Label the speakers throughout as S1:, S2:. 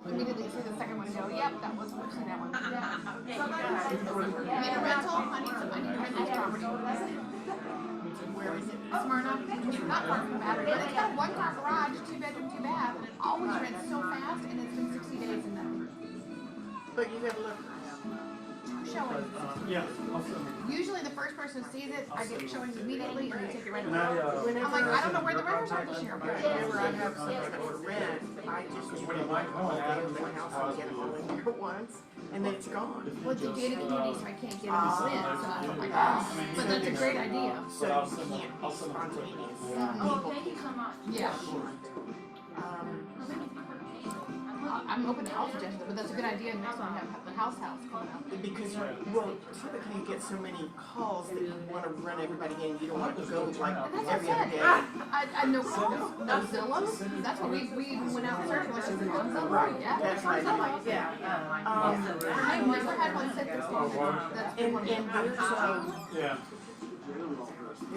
S1: immediately see the second one and go, yep, that was what that one. Yeah. I need a rental, I need to rent this property. Where is it? Smyrna. Not far from Battery, but it's got a 1-car garage, 2-bedroom, 2-bath, and it always rents so fast, and it's been 60 days and nothing.
S2: But you gotta look.
S1: Showing.
S3: Yeah, awesome.
S1: Usually the first person who sees it, I get showings immediately and they take it right away.
S3: Whenever
S1: I'm like, I don't know where the renters are this year.
S2: Whenever I have something to rent, I just do
S3: when you
S2: it
S3: might
S2: all
S3: know,
S2: day
S3: Adam's
S2: in the
S3: like,
S2: house and get them all in here at once, and then it's gone.
S1: Well, it's a gated community, so I can't get them all in, so I'm like, oh, but that's a great idea.
S2: So you can't be spontaneous.
S4: Oh, thank you so much.
S1: Yeah.
S2: Um,
S1: I'm open to all suggestions, but that's a good idea. Next one, we have the house coming up.
S2: because typically you get so many calls that you wanna run everybody in, you don't want to go like
S1: And that's
S2: every
S1: what I
S2: other
S1: said.
S2: day.
S1: I no calls, no Zillows. That's what we even went out and searched. Let's just on Zillow.
S2: Right,
S1: Yeah,
S2: that's
S1: on
S2: right.
S1: Zillow. I've never had one sit this long. That's been
S2: And,
S1: one of
S2: and
S1: them.
S3: Yeah.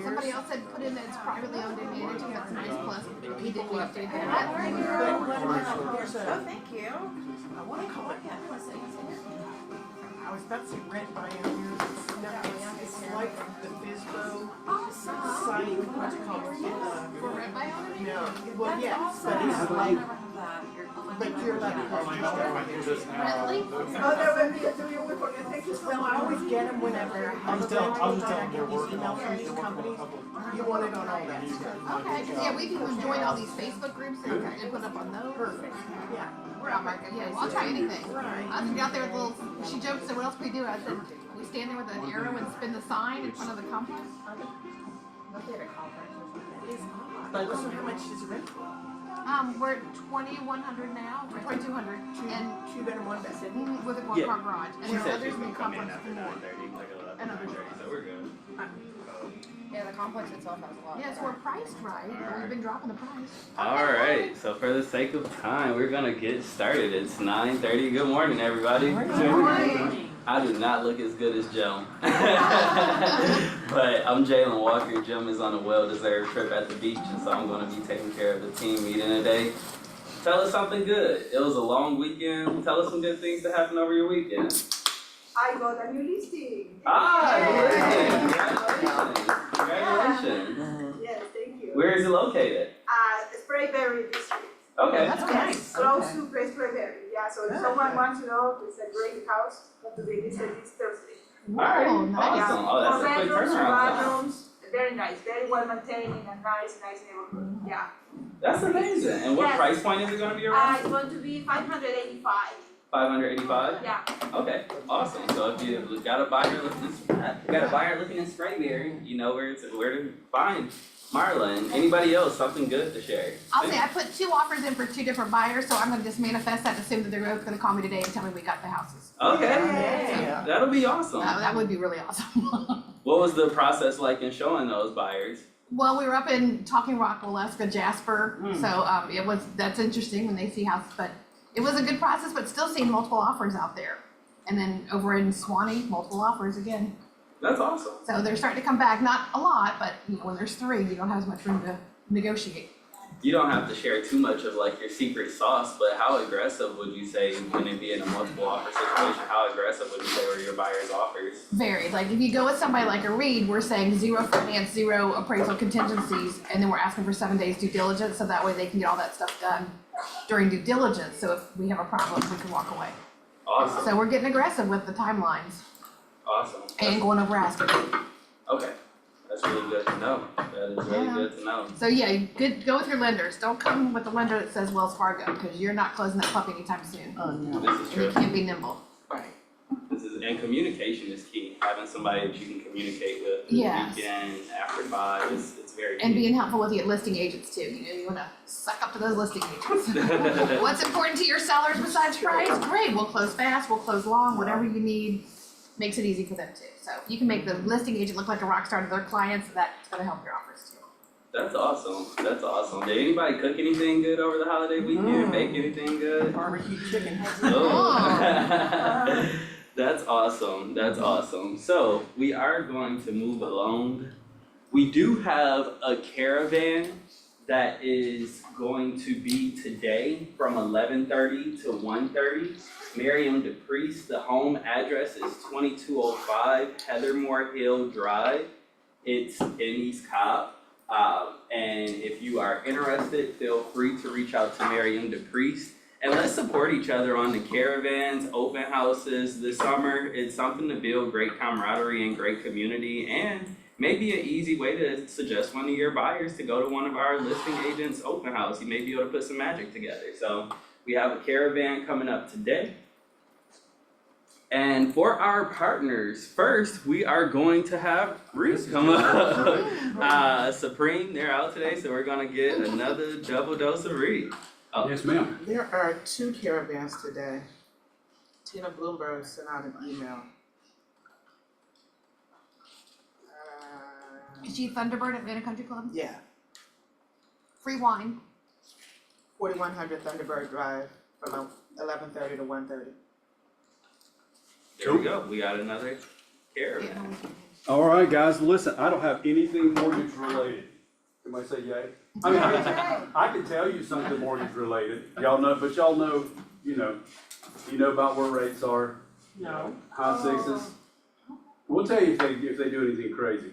S1: Somebody else said put in that it's privately owned and managed. That's a nice plus. He didn't update that.
S2: but what about, there's
S4: Oh,
S2: a,
S4: thank you.
S2: I wanna call it, I was about to say rent by owners, it's like the FISBO site, what's it called?
S1: For rent by owner?
S2: No, well, yeah, but it's like, but you're allowed to
S3: My
S2: post
S3: daughter went through this now.
S1: Rentley?
S2: Well, I always get them whenever I have a rental,
S3: I'll just
S2: but
S3: tell
S2: I
S3: them they're
S2: get these
S3: working
S2: emails
S3: on
S2: from
S3: it.
S2: these
S3: They're working on a
S2: companies.
S3: couple.
S2: You want it on all that stuff.
S1: Okay, because yeah, we've even joined all these Facebook groups and put up on those.
S2: Perfect, yeah.
S1: We're out market. Yeah, well, I'll try anything.
S2: Right.
S1: I was out there with a little. She joked, said, "What else can we do?" I said, "We stand there with an arrow and spin the sign in front of the complex."
S2: It's odd. So how much is it rent for?
S1: We're at 2,100 now, or 2,200, and
S2: Two bedroom, one bath.
S1: with a
S5: Yeah.
S1: 1-car garage, and
S5: She
S1: there are
S5: said
S1: others
S5: she's
S1: in the
S5: gonna come in
S1: complex
S5: after
S1: for more.
S5: 9:30, like 11,
S1: And others.
S5: 9:30, so we're good.
S4: Yeah, the complex itself has a lot.
S1: Yeah, so we're priced right. But we've been dropping the price.
S5: Alright, so for the sake of time, we're gonna get started. It's 9:30. Good morning, everybody. I do not look as good as Joe. But I'm Jalen Walker. Jim is on a well-deserved trip at the beach, and so I'm gonna be taking care of the team meeting today. Tell us something good. It was a long weekend. Tell us some good things that happened over your weekend.
S6: I got a new listing.
S5: Congratulations. Congratulations.
S6: Yes, thank you.
S5: Where is it located?
S6: Sprayberry District.
S5: Okay.
S1: That's nice.
S6: Close to Sprayberry. Yeah, so if someone wants to know, it's a great house, but today they said this Thursday.
S5: Alright,
S1: Whoa, nice.
S5: awesome. Oh, that's a
S6: Four
S5: quick
S6: bedrooms,
S5: turnaround.
S6: bathrooms, very nice, very well maintained, in a nice neighborhood. Yeah.
S5: That's amazing. And what
S6: Yes.
S5: price point is it gonna be around?
S6: It's going to be 585.
S5: 585?
S6: Yeah.
S5: Okay, awesome. So if you got a buyer looking in Sprayberry, you know where to find Marla. And anybody else, something good to share?
S1: I'll say I put 2 offers in for 2 different buyers, so I'm gonna just manifest that, assume that they're both gonna call me today and tell me we got the houses.
S5: Okay,
S2: Yeah.
S5: that'll be awesome.
S1: That would be really awesome.
S5: What was the process like in showing those buyers?
S1: Well, we were up in Talking Rock, Alaska, Jasper, so that's interesting when they see houses, but it was a good process, but still seeing multiple offers out there. And then over in Swanee, multiple offers again.
S5: That's awesome.
S1: So they're starting to come back, not a lot, but when there's 3, you don't have as much room to negotiate.
S5: You don't have to share too much of like your secret sauce, but how aggressive would you say when it be in a multiple offer situation? How aggressive would you say were your buyers' offers?
S1: Varied, like if you go with somebody like a Reed, we're saying 0 finance, 0 appraisal contingencies, and then we're asking for 7 days due diligence, so that way they can get all that stuff done during due diligence, so if we have a problem, we can walk away.
S5: Awesome,
S1: So we're getting aggressive with the timelines
S5: awesome.
S1: and going over asking.
S5: Okay, that's really good to know. That is really
S1: Yeah.
S5: good to know.
S1: So yeah, good, go with your lenders, don't come with the lender that says Wells Fargo, because you're not closing that puppy anytime soon.
S2: Oh, no.
S5: This is
S1: And you
S5: true.
S1: can't be nimble.
S2: Right.
S5: And communication is key. Having somebody that you can communicate with
S1: Yes.
S5: weekend, after 5, it's very key.
S1: And being helpful with the listing agents too, you wanna suck up to those listing agents. What's important to your sellers besides price? Great, we'll close fast, we'll close long, whatever you need, makes it easy for them too. So you can make the listing agent look like a rock star to their clients, that's gonna help your offers too.
S5: That's awesome. That's awesome. Did anybody cook anything good over the holiday weekend? Bake anything good?
S2: Barbecue chicken.
S5: Oh. That's awesome. That's awesome. So we are going to move along. We do have a caravan that is going to be today from 11:30 to 1:30. Miriam DePriest, the home address is 2205 Heathermore Hill Drive. It's in East Cobb. And if you are interested, feel free to reach out to Miriam DePriest. And let's support each other on the caravans, open houses this summer. It's something to build great camaraderie and great community, and maybe an easy way to suggest one of your buyers to go to one of our listing agents' open house. You may be able to put some magic together. So we have a caravan coming up today. And for our partners, first we are going to have Reese come up. Supreme, they're out today, so we're gonna get another double dose of Reese. Oh.
S3: Yes, ma'am.
S2: There are 2 caravans today. Tina Bloomberg sent out an email.
S1: Is she Thunderbird at Vienna Country Club?
S2: Yeah,
S1: Free wine.
S2: 4100 Thunderbird Drive from 11:30 to 1:30.
S5: There we go, we got another caravan.
S3: All right, guys, listen, I don't have anything mortgage related. Somebody say yay? I mean, I can tell you something mortgage related, y'all know, but y'all know, you know about where rates are.
S2: No.
S3: High sixes. We'll tell you if they do anything crazy.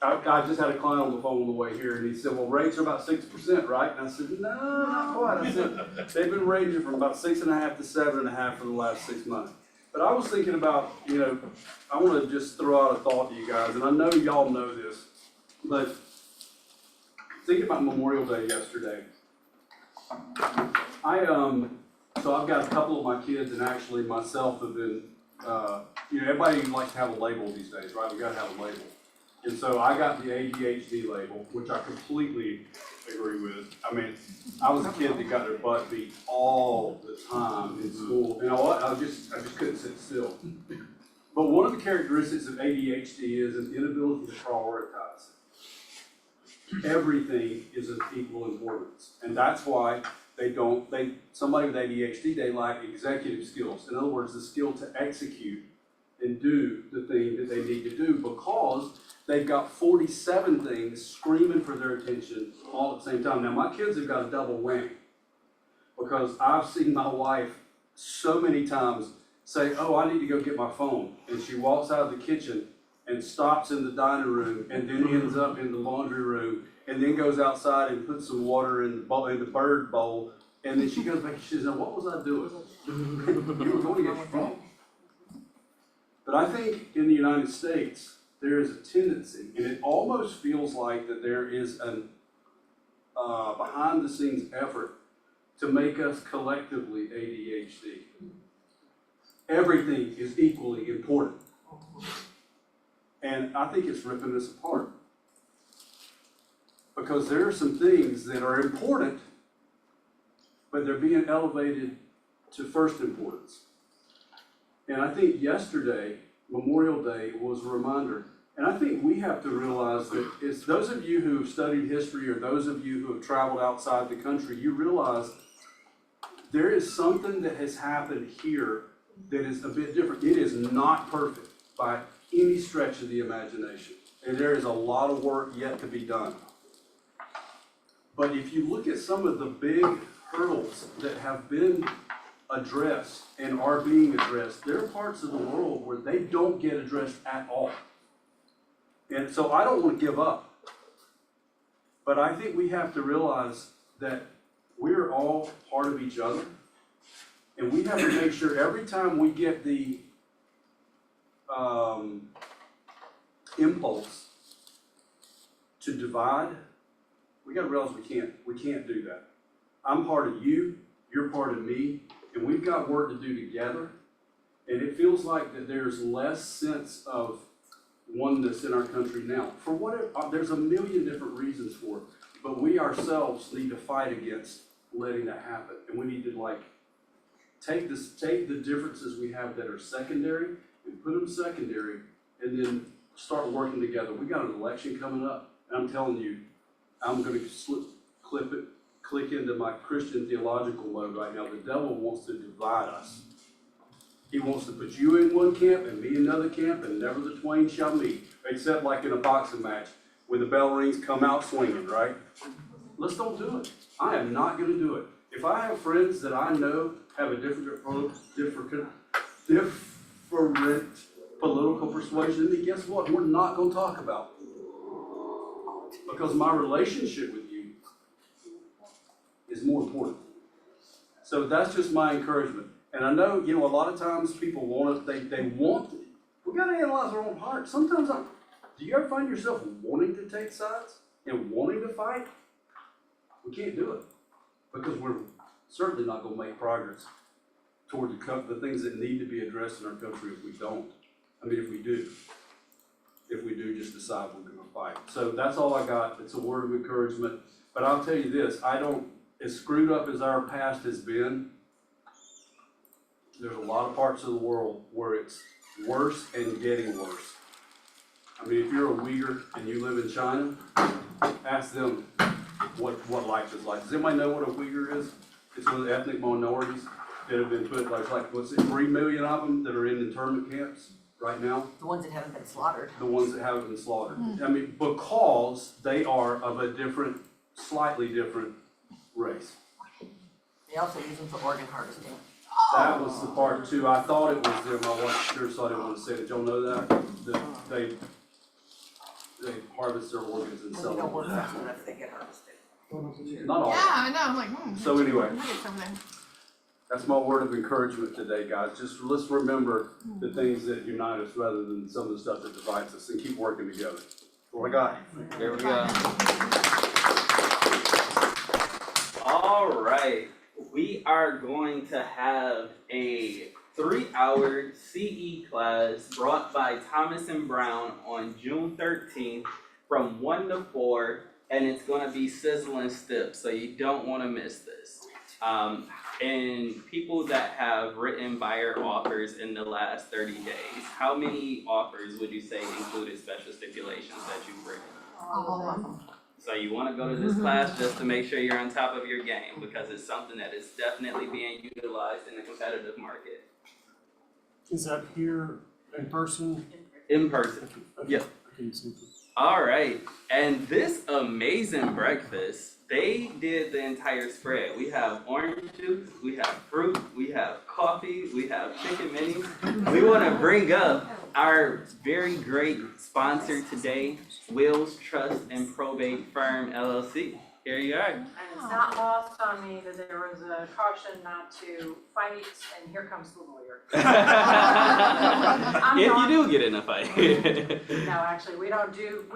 S3: I just had a client on the phone on the way here, and he said, well, rates are about 6%, right? And I said, no, not quite. I said, they've been ranging from about 6.5 to 7.5 for the last 6 months. But I was thinking about, I want to just throw out a thought to you guys, and I know y'all know this, but thinking about Memorial Day yesterday. So I've got a couple of my kids, and actually myself have been, everybody likes to have a label these days, right? We gotta have a label. And so I got the ADHD label, which I completely agree with. I mean, I was a kid that got their butt beat all the time in school. You know what? I just couldn't sit still. But one of the characteristics of ADHD is an inability to prioritize. Everything is of equal importance. And that's why somebody with ADHD, they lack executive skills. In other words, the skill to execute and do the thing that they need to do, because they've got 47 things screaming for their attention all at the same time. Now, my kids have got a double whammy, because I've seen my wife so many times say, oh, I need to go get my phone. And she walks out of the kitchen and stops in the dining room, and then ends up in the laundry room, and then goes outside and puts some water in the bird bowl, and then she goes back and she says, now what was I doing? You were going to get your phone. But I think in the United States, there is a tendency, and it almost feels like that there is an behind-the-scenes effort to make us collectively ADHD. Everything is equally important. And I think it's ripping us apart. Because there are some things that are important, but they're being elevated to first importance. And I think yesterday, Memorial Day, was a reminder. And I think we have to realize that it's those of you who have studied history, or those of you who have traveled outside the country, you realize there is something that has happened here that is a bit different. It is not perfect by any stretch of the imagination. And there is a lot of work yet to be done. But if you look at some of the big hurdles that have been addressed and are being addressed, there are parts of the world where they don't get addressed at all. And so I don't want to give up. But I think we have to realize that we're all part of each other. And we have to make sure every time we get the impulse to divide, we got to realize we can't do that. I'm part of you, you're part of me, and we've got work to do together. And it feels like that there's less sense of oneness in our country now. For whatever, there's a million different reasons for it, but we ourselves need to fight against letting that happen. And we need to take the differences we have that are secondary and put them secondary, and then start working together. We got an election coming up, and I'm telling you, I'm going to click into my Christian theological mode right now. The devil wants to divide us. He wants to put you in one camp and me in another camp, and never the twain shall meet. Except like in a boxing match, when the bell rings, come out swinging, right? let's don't do it. I am not gonna do it. If I have friends that I know have a different political persuasion, then guess what? We're not gonna talk about it. Because my relationship with you is more important. So that's just my encouragement. And I know, a lot of times people want it, they want it. We gotta analyze our own heart. Sometimes do you ever find yourself wanting to take sides and wanting to fight? We can't do it because we're certainly not gonna make progress toward the things that need to be addressed in our country if we don't. I mean, if we do just decide we're gonna fight. So that's all I got. It's a word of encouragement. But I'll tell you this, as screwed up as our past has been, there's a lot of parts of the world where it's worse and getting worse. I mean, if you're a Uyghur and you live in China, ask them what life is like. Does anybody know what a Uyghur is? It's one of the ethnic minorities that have been put, what's it, 3 million of them that are in internment camps right now?
S7: The ones that haven't been slaughtered.
S3: The ones that haven't been slaughtered. I mean, because they are of a slightly different race.
S7: They also use them for organ harvesting.
S3: That was the part too. I thought it was them. I wasn't sure, so I didn't want to say it. Did y'all know that? That they harvest their organs and
S7: Well,
S3: sell
S7: they don't work
S3: them.
S7: fast enough, they get harvested.
S3: Not all.
S1: Yeah, I know, I'm like,
S3: So anyway,
S1: nuggets over there.
S3: that's my word of encouragement today, guys. Just let's remember the things that unite us rather than some of the stuff that divides us, and keep working together. That's what I got.
S5: There we go. All right, we are going to have a 3-hour CE class brought by Thomas and Brown on June 13th from 1 to 4, and it's gonna be sizzling stiff, so you don't wanna miss this. And people that have written buyer offers in the last 30 days, how many offers would you say included special stipulations that you've written?
S1: All of them.
S5: So you wanna go to this class just to make sure you're on top of your game, because it's something that is definitely being utilized in the competitive market.
S8: Is that here in person?
S5: In person. Yep.
S8: Okay, super.
S5: All right, and this amazing breakfast, they did the entire spread. We have orange juice, we have fruit, we have coffee, we have chicken minis. We wanna bring up our very great sponsor today, Wills Trust and Probate Firm LLC. Here you are.
S4: And it's not lost on me that there was a caution not to fight, and here comes the lawyer.
S5: If you do get in a fight.
S4: No, actually, we don't do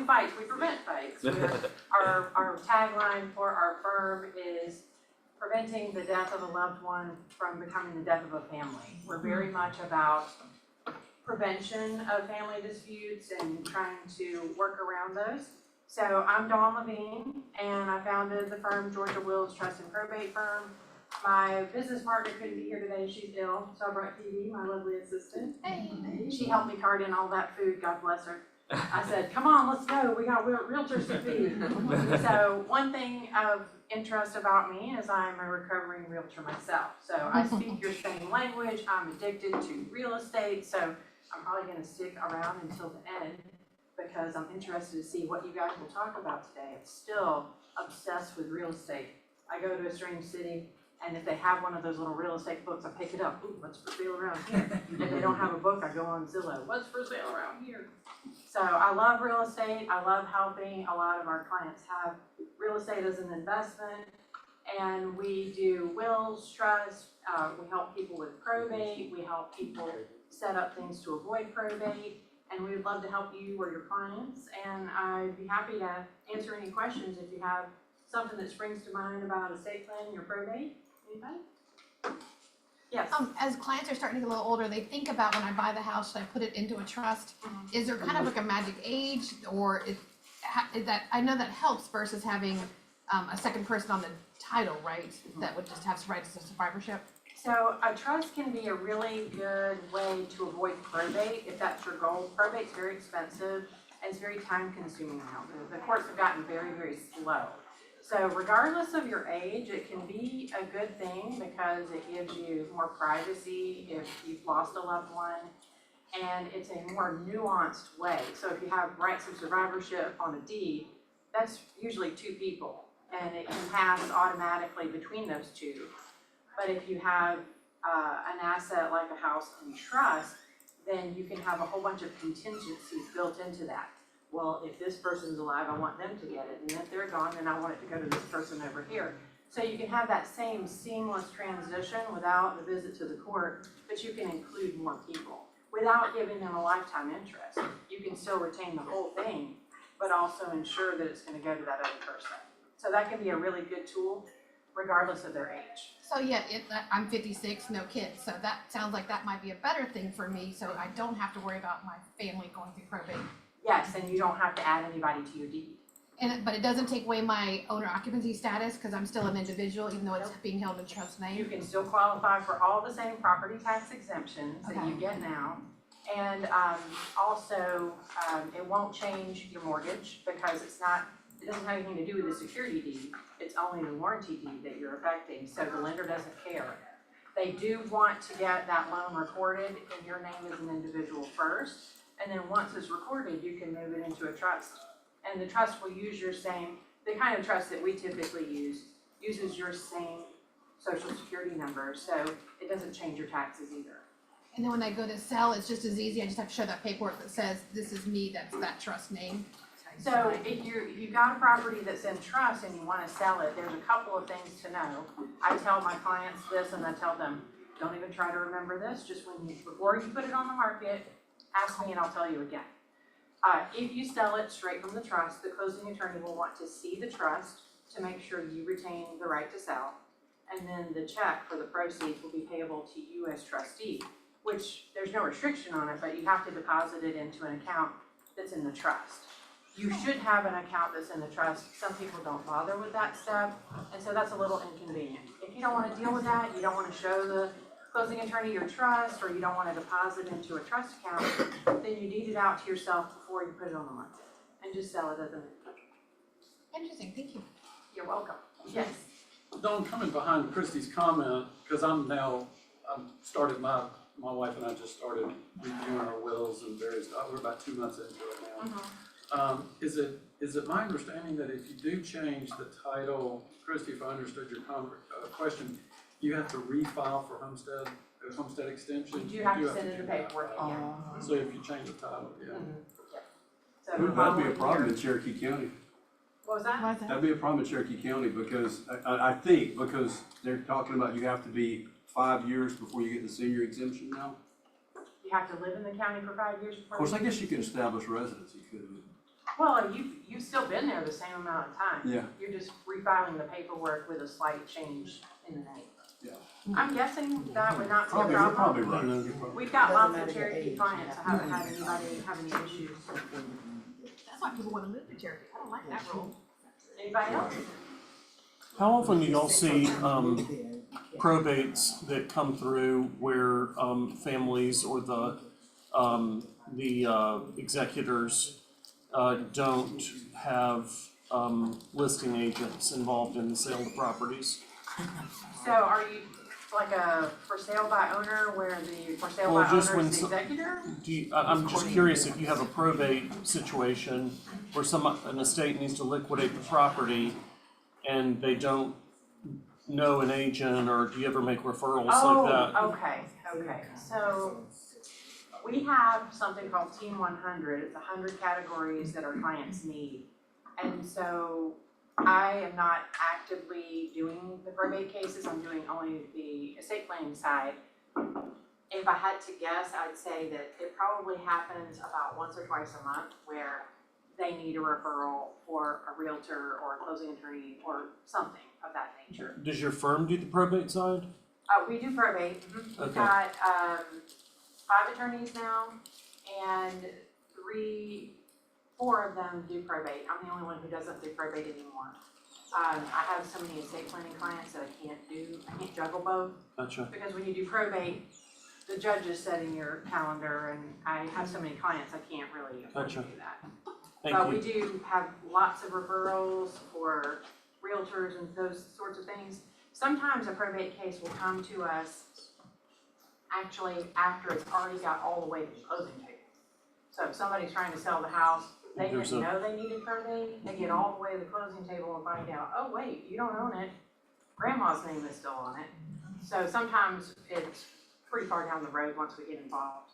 S4: fights, we prevent fights. Our tagline for our firm is preventing the death of a loved one from becoming the death of a family. We're very much about prevention of family disputes and trying to work around those. So I'm Dawn Levine, and I founded the firm Georgia Wills Trust and Probate Firm. My business partner couldn't be here today, she's ill, so I brought Phoebe, my lovely assistant.
S1: Hey.
S4: She helped me cart in all that food, God bless her. I said, come on, let's go, we got realtors to feed. So one thing of interest about me is I'm a recovering realtor myself. So I speak your same language, I'm addicted to real estate, so I'm probably gonna stick around until the end because I'm interested to see what you guys will talk about today. I'm still obsessed with real estate. I go to a strange city, and if they have one of those little real estate books, I pick it up. Ooh, what's for sale around here? If they don't have a book, I go on Zillow. What's for sale around here? So I love real estate. I love helping. A lot of our clients have real estate as an investment, and we do wills, trust. We help people with probate. We help people set up things to avoid probate. And we would love to help you or your clients, and I'd be happy to answer any questions if you have something that springs to mind about estate planning or probate. Anybody? Yes.
S1: As clients are starting to get a little older, they think about, when I buy the house, should I put it into a trust? Is there kind of like a magic age, or is that, I know that helps versus having a second person on the title, right? That would just have rights to survivorship?
S4: So a trust can be a really good way to avoid probate if that's your goal. Probate's very expensive and it's very time consuming now. The courts have gotten very, very slow. So regardless of your age, it can be a good thing because it gives you more privacy if you've lost a loved one, and it's a more nuanced way. So if you have rights of survivorship on a deed, that's usually 2 people. and it can pass automatically between those two. But if you have an asset like a house in trust, then you can have a whole bunch of contingencies built into that. Well, if this person's alive, I want them to get it, and if they're gone, then I want it to go to this person over here. So you can have that same seamless transition without the visit to the court, but you can include more people without giving them a lifetime interest. You can still retain the whole thing, but also ensure that it's gonna go to that other person. So that can be a really good tool regardless of their age.
S1: So yeah, I'm 56, no kids, so that sounds like that might be a better thing for me, so I don't have to worry about my family going through probate.
S4: Yes, and you don't have to add anybody to your deed.
S1: But it doesn't take away my owner occupancy status, cause I'm still an individual, even though it's being held in trust
S4: You
S1: name.
S4: can still qualify for all the same property tax exemptions that you
S1: Okay.
S4: get now. And also, it won't change your mortgage because it doesn't have anything to do with the security deed. It's only the warranty deed that you're affecting, so the lender doesn't care. They do want to get that loan recorded in your name as an individual first, and then once it's recorded, you can move it into a trust. And the trust will use the kind of trust that we typically uses your same social security number, so it doesn't change your taxes either.
S1: And then when I go to sell, it's just as easy, I just have to show that paperwork that says, this is me, that's that trust name.
S4: So if you've got a property that's in trust and you wanna sell it, there's a couple of things to know. I tell my clients this and I tell them, don't even try to remember this, just before you put it on the market, ask me and I'll tell you again. If you sell it straight from the trust, the closing attorney will want to see the trust to make sure you retain the right to sell. And then the check for the proceeds will be payable to you as trustee, which there's no restriction on it, but you have to deposit it into an account that's in the trust. You should have an account that's in the trust. Some people don't bother with that step, and so that's a little inconvenient. If you don't wanna deal with that, you don't wanna show the closing attorney your trust, or you don't wanna deposit into a trust account, then you deed it out to yourself before you put it on the market, and just sell it as an,
S1: Interesting, thank you.
S4: you're welcome. Yes.
S9: Don, coming behind Christie's comment, because I've started, my wife and I just started reviewing our wills and various, we're about 2 months into it now. Is it my understanding that if you do change the title, Christie, if I understood your question, you have to refile for homestead extension?
S4: You do have to
S9: do
S4: send in the
S9: do that,
S4: paperwork
S9: right?
S4: again.
S9: So if you change the title, yeah.
S4: So
S3: That'd be a
S4: following
S3: problem
S4: year-
S3: in Cherokee County.
S4: What was that?
S1: Why is that?
S3: That'd be a problem in Cherokee County because I think because they're talking about you have to be 5 years before you get the senior exemption now.
S4: You have to live in the county for 5 years
S3: Of
S4: before.
S3: course, I guess you can establish residency, couldn't you?
S4: Well, you've still been there the same amount of time.
S3: Yeah.
S4: You're just refiling the paperwork with a slight change in the name.
S3: Yeah.
S4: I'm guessing that would not be a
S3: Probably, you're
S4: problem.
S3: probably right. You're probably-
S4: We've got lots of Cherokee clients that haven't had anybody have any issues.
S1: That's why people wanna move to Cherokee, I don't like that rule.
S4: Anybody else?
S8: How often do y'all see probates that come through where families or the executors don't have listing agents involved in the sale of the properties?
S4: So are you like a for sale by owner where the for sale
S8: Well,
S4: by
S8: just
S4: owner
S8: when
S4: is the executor?
S8: I'm just curious if you have a probate situation where an estate needs to liquidate the property and they don't know an agent, or do you ever make referrals like that?
S4: Oh, okay. So we have something called Team 100. It's 100 categories that our clients need. And so I am not actively doing the probate cases. I'm doing only the estate planning side. If I had to guess, I'd say that it probably happens about once or twice a month where they need a referral for a realtor or a closing attorney or something of that nature.
S8: Does your firm do the probate side?
S4: We do probate. We've
S8: Okay.
S4: got 5 attorneys now, and 4 of them do probate. I'm the only one who doesn't do probate anymore. I have so many estate planning clients that I can't juggle both,
S8: Gotcha.
S4: because when you do probate, the judge is setting your calendar, and I have so many clients, I can't really afford to
S8: Gotcha.
S4: do that.
S8: Thank
S4: But we
S8: you.
S4: do have lots of referrals for realtors and those sorts of things. Sometimes a probate case will come to us actually after it's already got all the way to the closing table. So if somebody's trying to sell the house, They
S8: There's
S4: didn't know they needed probate, they get all the way to the closing table and find out, oh wait, you don't own it, grandma's name is still on it. So sometimes it's pretty far down the road once we get involved,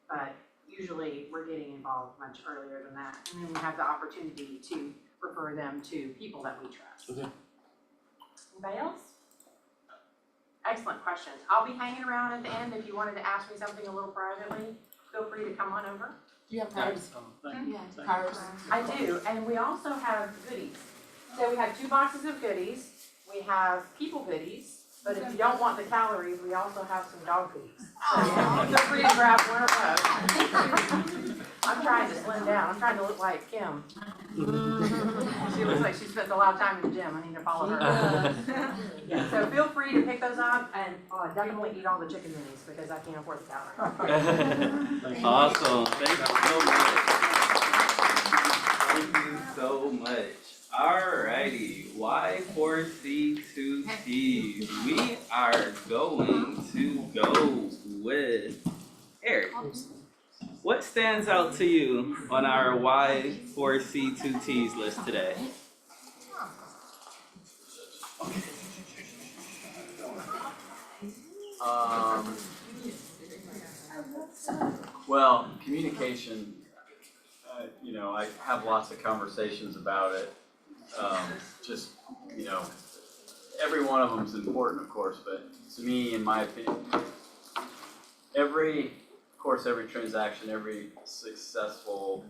S4: but usually we're getting involved much earlier than that. And then we have the opportunity to refer them to people that we trust.
S8: Okay.
S4: Anybody else? Excellent questions. I'll be hanging around at the end if you wanted to ask me something a little privately, feel free to come on over.
S1: Do you have cards?
S9: Thank you.
S1: Yeah, cards.
S4: I do, and we also have goodies. So we have 2 boxes of goodies, we have people goodies, but if you don't want the calories, we also have some dog goodies. So feel free to grab one of those. I'm trying to slim down, I'm trying to look like Kim. She looks like she spends a lot of time in the gym, I need to follow her. Yeah, so feel free to pick those up, and definitely eat all the chicken minis, because I can't afford the calories.
S5: Awesome, thank you so much. Thank you so much. Alrighty, Y4C2Ts. We are going to go with Eric. What stands out to you on our Y4C2Ts list today?
S10: Well, communication, you know, I have lots of conversations about it. Just, you know, every one of them is important, of course, but to me, in my opinion, every transaction, every successful,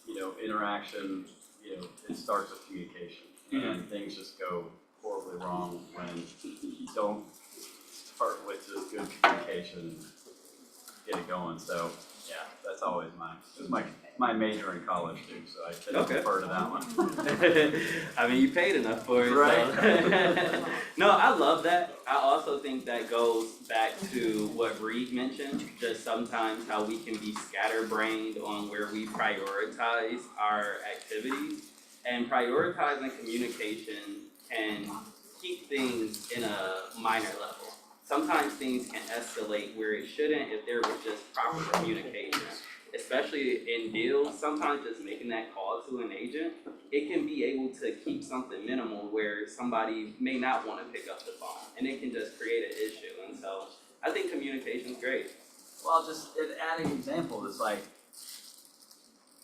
S10: you know, interaction, you know, it starts with communication. And things just go horribly wrong when you don't start with just good communication and get it going. So, yeah, that's always it was my major in college too, so I tend to defer to that one.
S5: I mean, you paid enough for it,
S10: Right.
S5: So. No, I love that. I also think that goes back to what Reed mentioned, just sometimes how we can be scatterbrained on where we prioritize our activities. And prioritizing communication can keep things in a minor level. Sometimes things can escalate where it shouldn't if there was just proper communication. Especially in deals, sometimes just making that call to an agent, it can be able to keep something minimal where somebody may not want to pick up the phone, and it can just create an issue. And so I think communication's great.
S10: Well, just adding an example, it's like,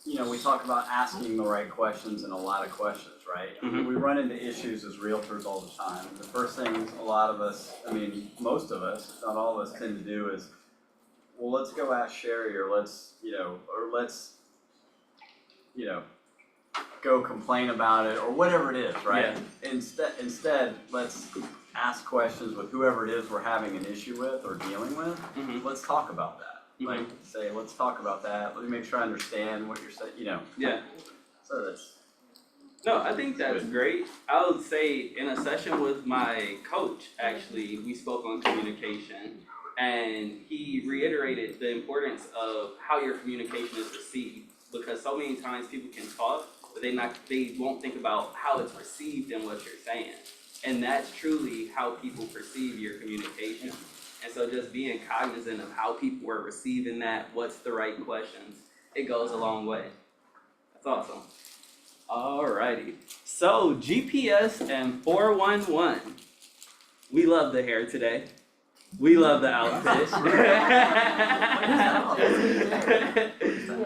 S10: you know, we talk about asking the right questions and a lot of questions, right? I mean, we run into issues as realtors all the time. The first thing a lot of us, I mean, most of us, if not all of us, tend to do is, well, let's go ask Sherry, or let's go complain about it, or whatever it is, right?
S5: Yeah.
S10: Instead, let's ask questions with whoever it is we're having an issue with or dealing with. Let's talk about that. Like, say, let's talk about that. Let me make sure I understand what you're saying, you know.
S5: Yeah.
S10: So that's.
S5: No, I think that's great. I would say in a session with my coach, actually, we spoke on communication. And he reiterated the importance of how your communication is received, because so many times people can talk, but they won't think about how it's received and what you're saying. And that's truly how people perceive your communication. And so just being cognizant of how people are receiving that, what's the right questions, it goes a long way. That's awesome. Alrighty. So GPS and 411. We love the hair today. We love the outfit.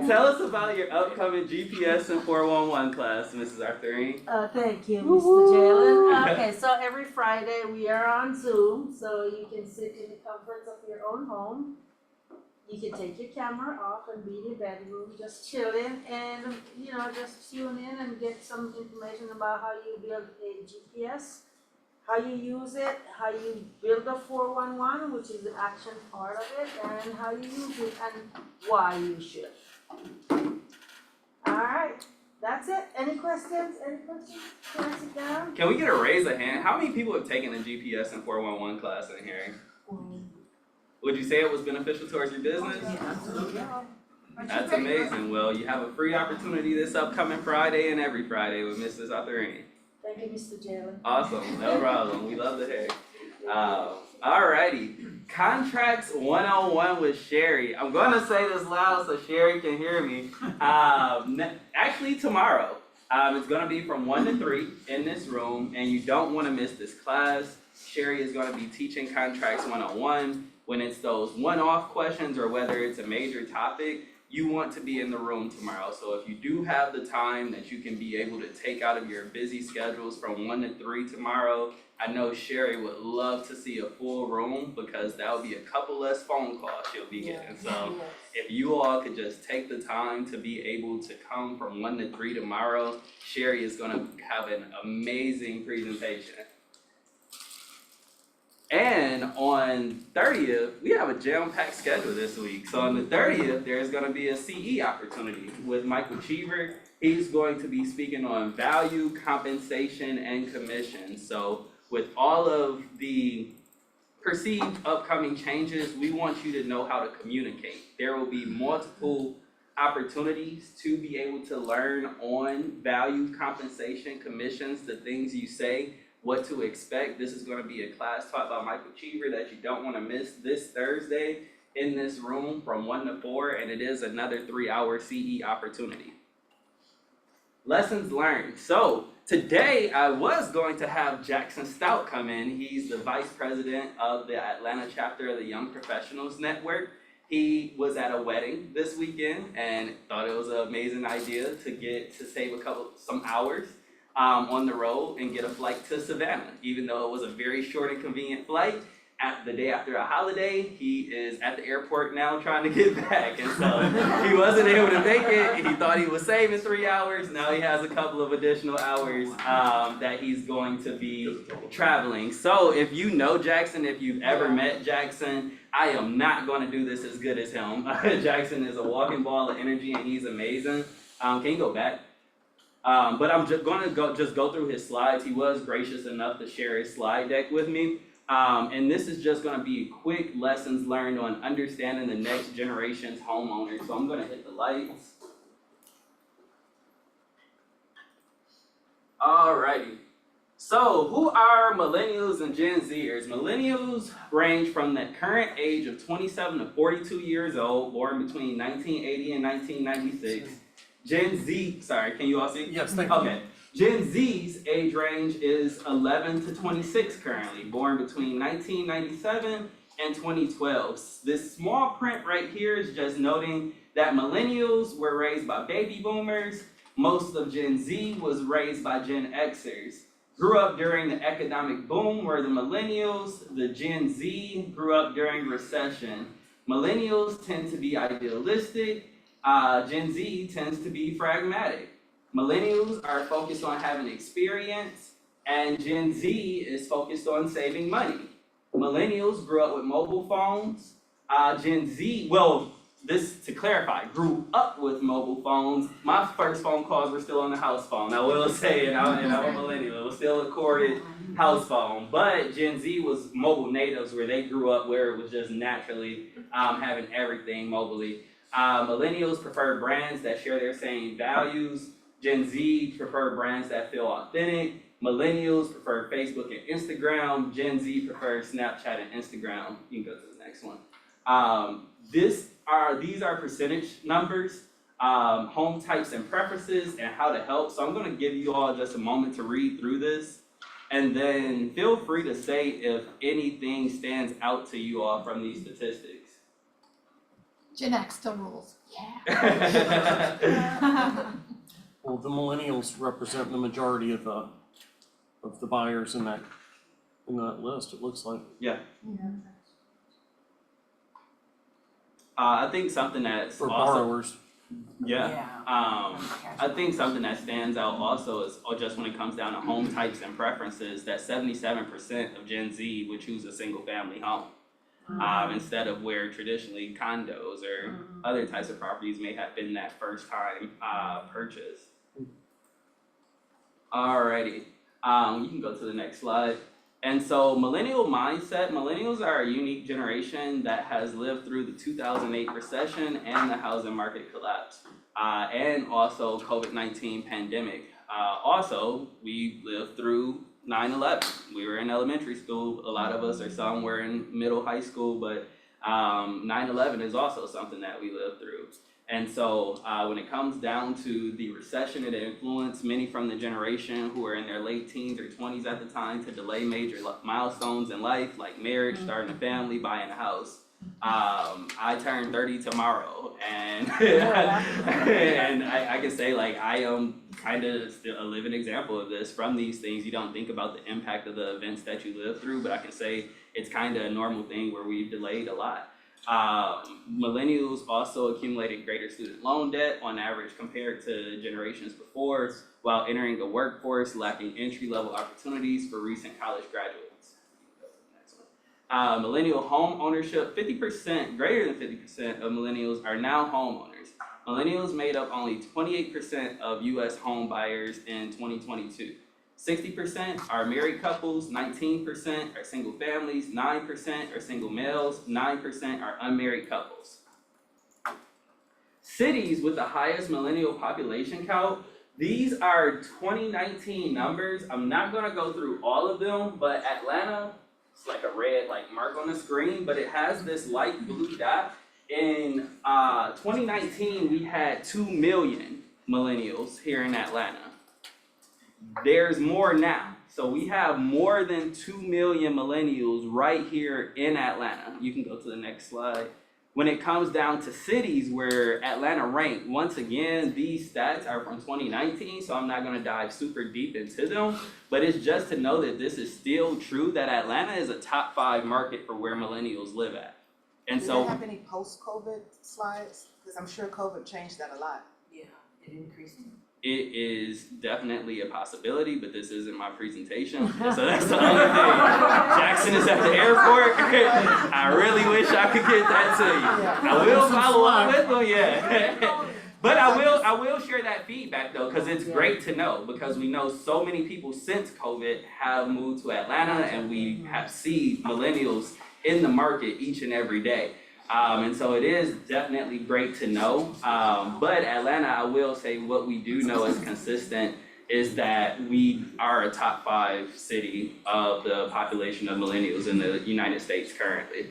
S5: Tell us about your upcoming GPS and 411 class, Mrs. Arthurine.
S11: Thank you, Mr. Jalen. Okay, so every Friday we are on Zoom, so you can sit in the comforts of your own home. You can take your camera off and be in your bedroom, just chilling, and just tune in and get some information about how you build a GPS, how you use it, how you build a 411, which is the action part of it, and how you use it and why you should. All right, that's it. Any questions? Can I sit down?
S5: Can we get a raise of hand? How many people have taken a GPS and 411 class in here? Would you say it was beneficial towards your business?
S11: Absolutely.
S5: That's amazing. Well, you have a free opportunity this upcoming Friday and every Friday with Mrs. Arthurine.
S11: Thank you, Mr. Jalen.
S5: Awesome, no problem. We love the hair. Alrighty, Contracts 101 with Sherry. I'm gonna say this loud so Sherry can hear me. actually tomorrow. It's gonna be from 1 to 3 in this room, and you don't wanna miss this class. Sherry is gonna be teaching contracts 101. When it's those one-off questions or whether it's a major topic, you want to be in the room tomorrow. So if you do have the time that you can be able to take out of your busy schedules from 1 to 3 tomorrow, I know Sherry would love to see a full room because that would be a couple less phone calls she'll be getting. So if you all could just take the time to be able to come from 1 to 3 tomorrow, Sherry is gonna have an amazing presentation. And on 30th, we have a jam-packed schedule this week. So on the 30th, there's gonna be a CE opportunity with Michael Cheever. He's going to be speaking on value, compensation, and commission. So with all of the perceived upcoming changes, we want you to know how to communicate. There will be multiple opportunities to be able to learn on value, compensation, commissions, the things you say, what to expect. This is going to be a class taught by Michael Cheever that you don't want to miss this Thursday in this room from 1 to 4, and it is another 3-hour CE opportunity. Lessons learned. So today I was going to have Jackson Stout come in. He's the vice president of the Atlanta chapter of the Young Professionals Network. He was at a wedding this weekend and thought it was an amazing idea to get to save some hours on the road and get a flight to Savannah. Even though it was a very short and convenient flight, the day after a holiday, he is at the airport now trying to get back. And so he wasn't able to make it. He thought he was saving 3 hours. Now he has a couple of additional hours that he's going to be traveling. So if you know Jackson, if you've ever met Jackson, I am not going to do this as good as him. Jackson is a walking ball of energy and he's amazing. Can you go back? But I'm just going to go through his slides. He was gracious enough to share his slide deck with me. And this is just going to be quick lessons learned on understanding the next generation's homeowners. So I'm going to hit the lights. Alrighty. So who are millennials and Gen Zers? Millennials range from the current age of 27 to 42 years old, born between 1980 and 1996. Gen Z, sorry, can you all see?
S8: Yes, thank you.
S5: Okay. Gen Z's age range is 11 to 26 currently, born between 1997 and 2012. This small print right here is just noting that millennials were raised by baby boomers. Most of Gen Z was raised by Gen Xers. Grew up during the economic boom were the millennials. The Gen Z grew up during recession. Millennials tend to be idealistic. Gen Z tends to be pragmatic. Millennials are focused on having experience, and Gen Z is focused on saving money. Millennials grew up with mobile phones. Gen Z, well, this to clarify, grew up with mobile phones. My first phone calls were still on the house phone. I will say, and I'm a millennial, it was still a corded house phone. But Gen Z was mobile natives, where they grew up where it was just naturally having everything mobily. Millennials prefer brands that share their same values. Gen Z prefer brands that feel authentic. Millennials prefer Facebook and Instagram. Gen Z prefers Snapchat and Instagram. You can go to the next one. These are percentage numbers, home types and preferences, and how to help. So I'm going to give you all just a moment to read through this, and then feel free to say if anything stands out to you all from these statistics.
S1: Gen X still rules. Yeah.
S8: Well, the millennials represent the majority of the buyers in that list, it looks like.
S5: Yeah. I think something that's
S8: For
S5: also,
S8: borrowers.
S5: I think something that stands out also is just when it comes down to home types and preferences, that 77% of Gen Z would choose a single family home. Instead of where traditionally condos or other types of properties may have been that first time purchase. Alrighty, you can go to the next slide. And so millennial mindset, millennials are a unique generation that has lived through the 2008 recession and the housing market collapse, and also COVID-19 pandemic. Also, we lived through 9/11. We were in elementary school, a lot of us, or some were in middle high school, but 9/11 is also something that we lived through. And so when it comes down to the recession, it influenced many from the generation who were in their late teens or 20s at the time to delay major milestones in life, like marriage, starting a family, buying a house. I turn 30 tomorrow, and and I can say like I am kind of still a living example of this. From these things, you don't think about the impact of the events that you live through, but I can say it's kind of a normal thing where we've delayed a lot. Millennials also accumulated greater student loan debt on average compared to generations before, while entering the workforce lacking entry-level opportunities for recent college graduates. Millennial home ownership, 50%, greater than 50% of millennials are now homeowners. Millennials made up only 28% of US home buyers in 2022. 60% are married couples, 19% are single families, 9% are single males, 9% are unmarried couples. Cities with the highest millennial population count, these are 2019 numbers. I'm not gonna go through all of them, but Atlanta, it's like a red mark on the screen, but it has this light blue dot. In 2019, we had 2 million millennials here in Atlanta. There's more now. So we have more than 2 million millennials right here in Atlanta. You can go to the next slide. When it comes down to cities where Atlanta ranked, once again, these stats are from 2019, so I'm not gonna dive super deep into them, but it's just to know that this is still true, that Atlanta is a top 5 market for where millennials live at. And
S2: Do
S5: so
S2: they have any post-COVID slides? Because I'm sure COVID changed that a lot.
S7: Yeah, it increased.
S5: it is definitely a possibility, but this isn't my presentation, so that's the only thing. Jackson is at the airport. I really wish I could get that to you. I will follow up with them, yeah. But I will share that feedback though, because it's great to know, because we know so many people since COVID have moved to Atlanta, and we have seen millennials in the market each and every day. And so it is definitely great to know. But Atlanta, I will say what we do know is consistent is that we are a top 5 city of the population of millennials in the United States currently.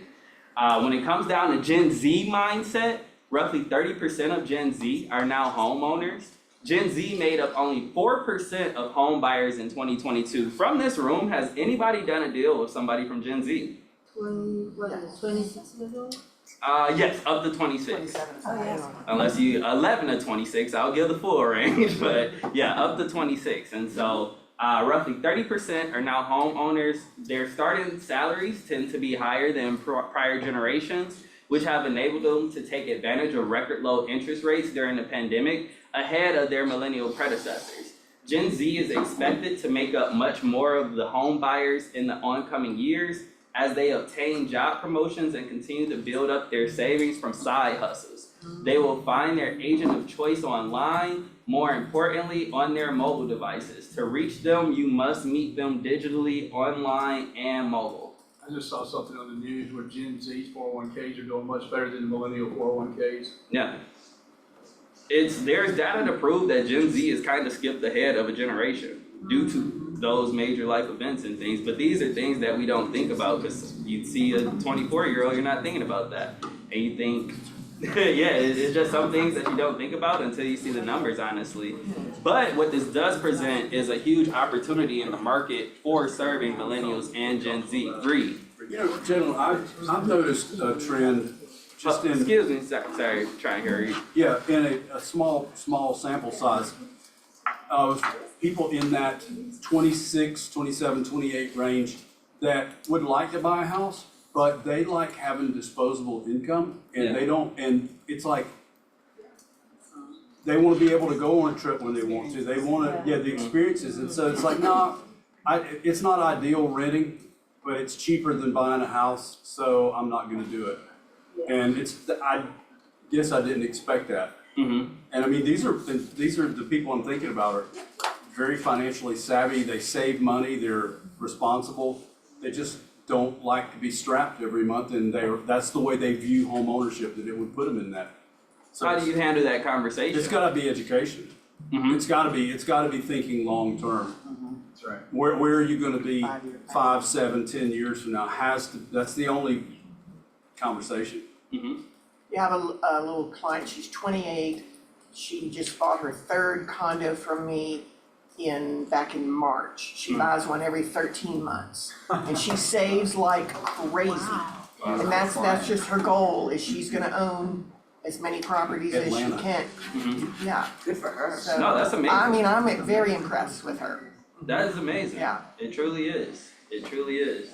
S5: When it comes down to Gen Z mindset, roughly 30% of Gen Z are now homeowners. Gen Z made up only 4% of home buyers in 2022. From this room, has anybody done a deal with somebody from Gen Z?
S11: 26 years old?
S5: Yes, up to 26.
S2: 27.
S11: Oh, yes.
S5: Unless you 11 to 26, I'll give the full range, but yeah, up to 26. And so roughly 30% are now homeowners. Their starting salaries tend to be higher than prior generations, which have enabled them to take advantage of record low interest rates during the pandemic ahead of their millennial predecessors. Gen Z is expected to make up much more of the home buyers in the oncoming years as they obtain job promotions and continue to build up their savings from side hustles. They will find their agent of choice online, more importantly, on their mobile devices. To reach them, you must meet them digitally, online, and mobile.
S12: I just saw something on the news where Gen Z's 401ks are doing much better than the millennial 401ks.
S5: Yeah. There's data to prove that Gen Z has kind of skipped ahead of a generation due to those major life events and things, but these are things that we don't think about, because you see a 24-year-old, you're not thinking about that. And you think, yeah, it's just some things that you don't think about until you see the numbers, honestly. But what this does present is a huge opportunity in the market for serving millennials and Gen Z.
S3: You know, gentlemen, I've noticed a trend just in...
S5: Excuse me, sorry, trying to hear you.
S3: Yeah, in a small sample size of people in that 26, 27, 28 range that would like to buy a house, but they like having disposable income, and they don't, and it's like, they want to be able to go on a trip when they want to. They want to, the experiences, and so it's like, no, it's not ideal renting, but it's cheaper than buying a house, so I'm not going to do it. And I guess I didn't expect that.
S5: Mm-hmm.
S3: And I mean, these are the people I'm thinking about are very financially savvy. They save money. They're responsible. They just don't like to be strapped every month, and that's the way they view home ownership. That it would put them in that. So
S5: how do you handle that conversation?
S3: It's got to be education.
S5: Mm-hmm.
S3: It's got to be thinking long term.
S12: Mm-hmm. That's right.
S3: Where are you going to be 5, 7, 10 years from now? That's the only conversation.
S5: Mm-hmm.
S2: You have a little client, she's 28, she just bought her third condo from me back in March. She buys one every 13 months, and she saves like crazy. And that's just her goal, is she's gonna own as many properties as she
S3: Atlanta.
S2: can.
S5: Mhm.
S2: Yeah,
S7: Good for her.
S2: so.
S5: No, that's amazing.
S2: I mean, I'm very impressed with her,
S5: That is amazing.
S2: yeah.
S5: It truly is. It truly is.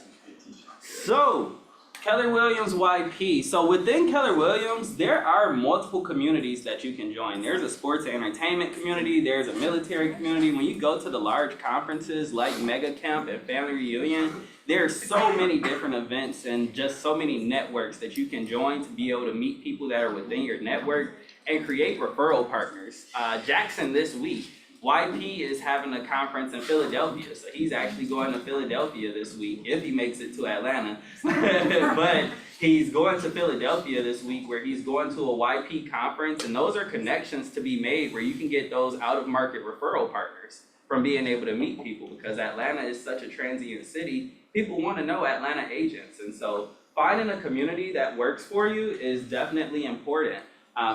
S5: So, Keller Williams YP. So within Keller Williams, there are multiple communities that you can join. There's a sports and entertainment community. There's a military community. When you go to the large conferences like Mega Camp and Family Reunion, there are so many different events and just so many networks that you can join to be able to meet people that are within your network and create referral partners. Jackson this week, YP is having a conference in Philadelphia, so he's actually going to Philadelphia this week, if he makes it to Atlanta. But he's going to Philadelphia this week where he's going to a YP conference, and those are connections to be made where you can get those out-of-market referral partners from being able to meet people, because Atlanta is such a transient city. People want to know Atlanta agents, and so finding a community that works for you is definitely important.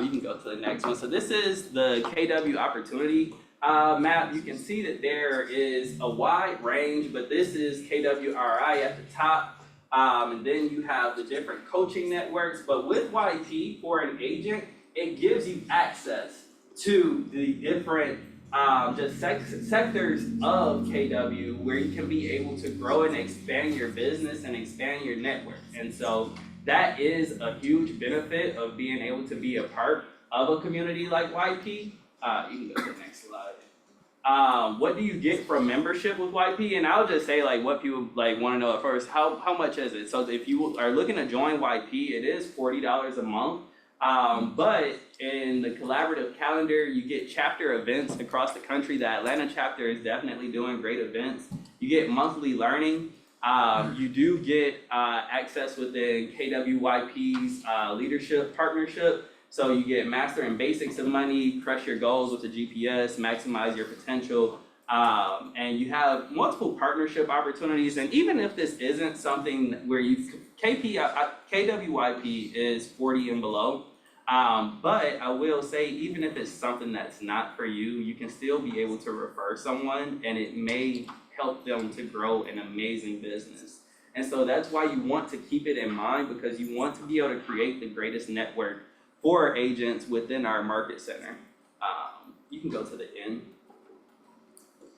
S5: You can go to the next one. So this is the KW opportunity map. You can see that there is a wide range, but this is KWRI at the top. And then you have the different coaching networks. But with YP for an agent, it gives you access to the different sectors of KW where you can be able to grow and expand your business and expand your network. And so that is a huge benefit of being able to be a part of a community like YP. You can go to the next slide. What do you get from membership with YP? And I'll just say like what people like want to know at first. How much is it? So if you are looking to join YP, it is $40 a month. But in the collaborative calendar, you get chapter events across the country. The Atlanta chapter is definitely doing great events. You get monthly learning. You do get access within KWYP's leadership partnership. So you get mastering basics of money, crush your goals with the GPS, maximize your potential. And you have multiple partnership opportunities. And even if this isn't something where KWYP is 40 and below. But I will say, even if it's something that's not for you, you can still be able to refer someone, and it may help them to grow an amazing business. And so that's why you want to keep it in mind, because you want to be able to create the greatest network for agents within our market center. You can go to the end.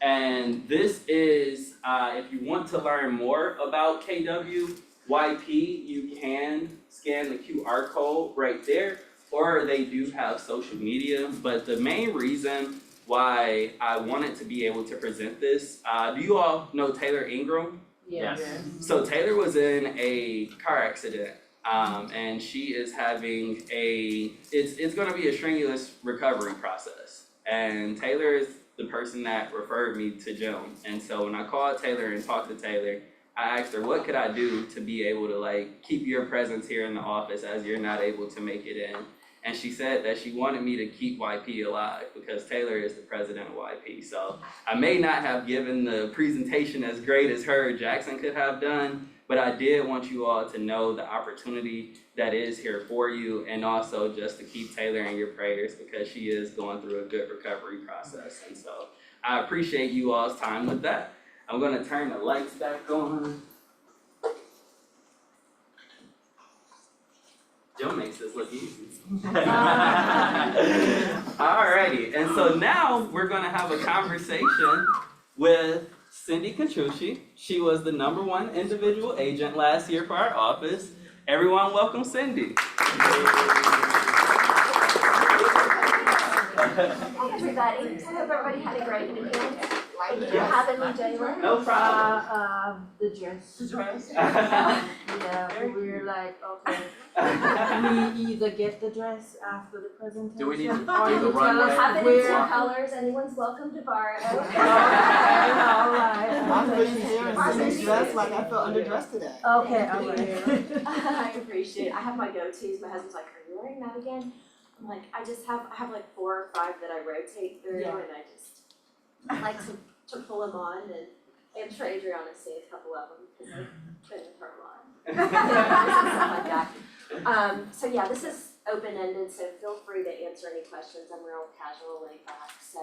S5: And this is, if you want to learn more about KWYP, you can scan the QR code right there, or they do have social media. But the main reason why I wanted to be able to present this, do you all know Taylor Ingram?
S11: Yes.
S5: So Taylor was in a car accident, and she is having it's gonna be a strenuous recovery process. And Taylor is the person that referred me to Jim. And so when I called Taylor and talked to Taylor, I asked her, what could I do to be able to like keep your presence here in the office as you're not able to make it in? And she said that she wanted me to keep YP alive because Taylor is the president of YP. So I may not have given the presentation as great as her or Jackson could have done, but I did want you all to know the opportunity that is here for you, and also just to keep Taylor in your prayers because she is going through a good recovery process. And so I appreciate you all's time with that. I'm gonna turn the lights back on. Joe makes this look easy. Alrighty, and so now we're gonna have a conversation with Cindy Contrucci. She was the #1 individual agent last year for our office. Everyone welcome Cindy.
S13: Hi everybody, I hope everybody had a great weekend. Thank you for having me, Jayla.
S5: No problem.
S11: The dress.
S13: The dress.
S11: Yeah, we were like, okay. We either get the dress after the presentation.
S12: Do we need to do
S11: or
S12: the
S11: you tell
S12: runway?
S11: us
S13: Have it in
S11: where.
S13: two colors, anyone's welcome to borrow.
S11: Okay, all right.
S2: I'm pushing here and Cindy's dressed like I felt underdressed today.
S11: Okay, all right.
S13: I appreciate it. I have my go-tos. My husband's like, are you wearing that again? I'm like, I have like 4 or 5 that I rotate through,
S11: Yeah.
S13: and I like to pull them on, and I'm sure Adriana see a couple of them because I've been with her a lot. Stuff like that. So yeah, this is open-ended, so feel free to answer any questions. I'm real casual, laid back. So,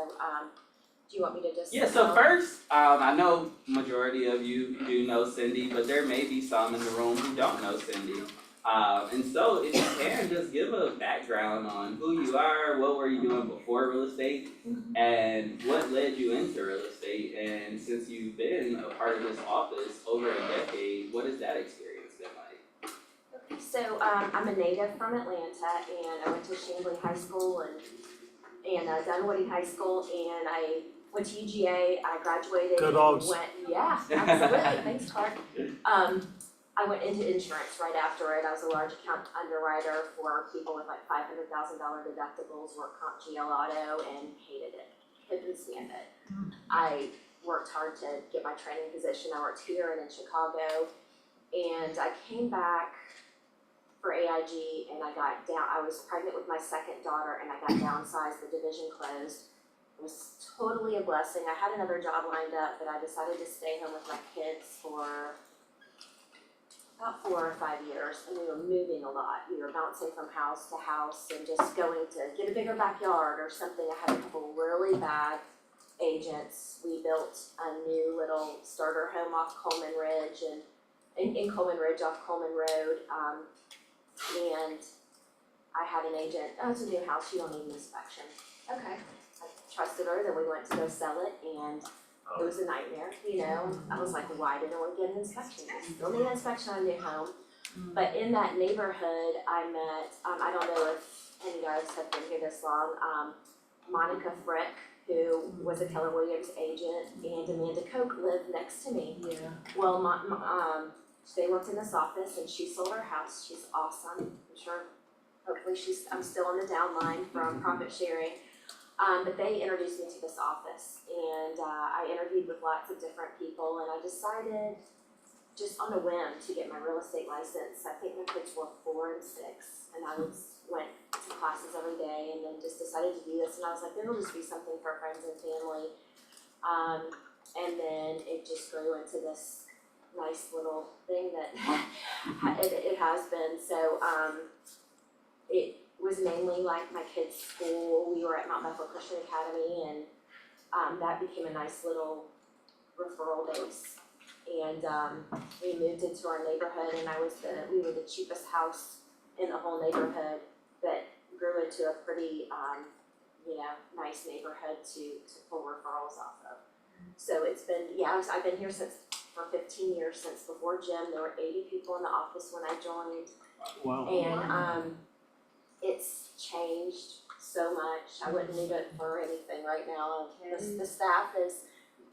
S13: do you want me to just?
S5: Yeah, so first, I know majority of you do know Cindy, but there may be some in the room who don't know Cindy. And so if you can, just give a background on who you are, what were you doing before real estate, and what led you into real estate, and since you've been a part of this office over a decade, what has that experience been like?
S13: So, I'm a native from Atlanta, and I went to Chamblee High School and Dunwoody High School, and I went to UGA. I graduated.
S8: Go Dogs.
S13: Yeah, absolutely. Thanks, Clark. I went into insurance right after it. I was a large account underwriter for people with like $500,000 deductibles, work comp, GL auto, and hated it. Couldn't stand it. I worked hard to get my training position. I worked here and in Chicago, and I came back for AIG, and I was pregnant with my second daughter, and I got downsized. The division closed. It was totally a blessing. I had another job lined up, but I decided to stay home with my kids for about 4 or 5 years, and we were moving a lot. We were bouncing from house to house and just going to get a bigger backyard or something. I had a couple really bad agents. We built a new little starter home off Coleman Ridge and in Coleman Ridge off Coleman Road. And I had an agent, oh, it's a new house, you don't need an inspection. Okay. I trusted her, then we went to go sell it, and it was a nightmare, you know. I was like, why did no one get an inspection? You still need an inspection on a new home. But in that neighborhood, I met, I don't know if any of you guys have been here this long, Monica Frick, who was a Keller Williams agent, and Amanda Koch lived next to me.
S11: Yeah.
S13: Well, they worked in this office, and she sold her house. She's awesome. I'm sure, hopefully I'm still on the downline from profit sharing. But they introduced me to this office, and I interviewed with lots of different people, and I decided just on a whim to get my real estate license. I think my kids were 4 and 6, and I went to classes every day, and then just decided to do this, and I was like, it'll just be something for friends and family. And then it just grew into this nice little thing that it has been. So it was mainly like my kids' school. We were at Mount Bethel Christian Academy, and that became a nice little referral base. And we moved into our neighborhood, and we were the cheapest house in the whole neighborhood, but grew into a pretty nice neighborhood to pull referrals off of. So it's been, I've been here for 15 years, since before Jim. There were 80 people in the office when I joined.
S8: Wow.
S13: And it's changed so much. I wouldn't leave it for anything right now. The staff is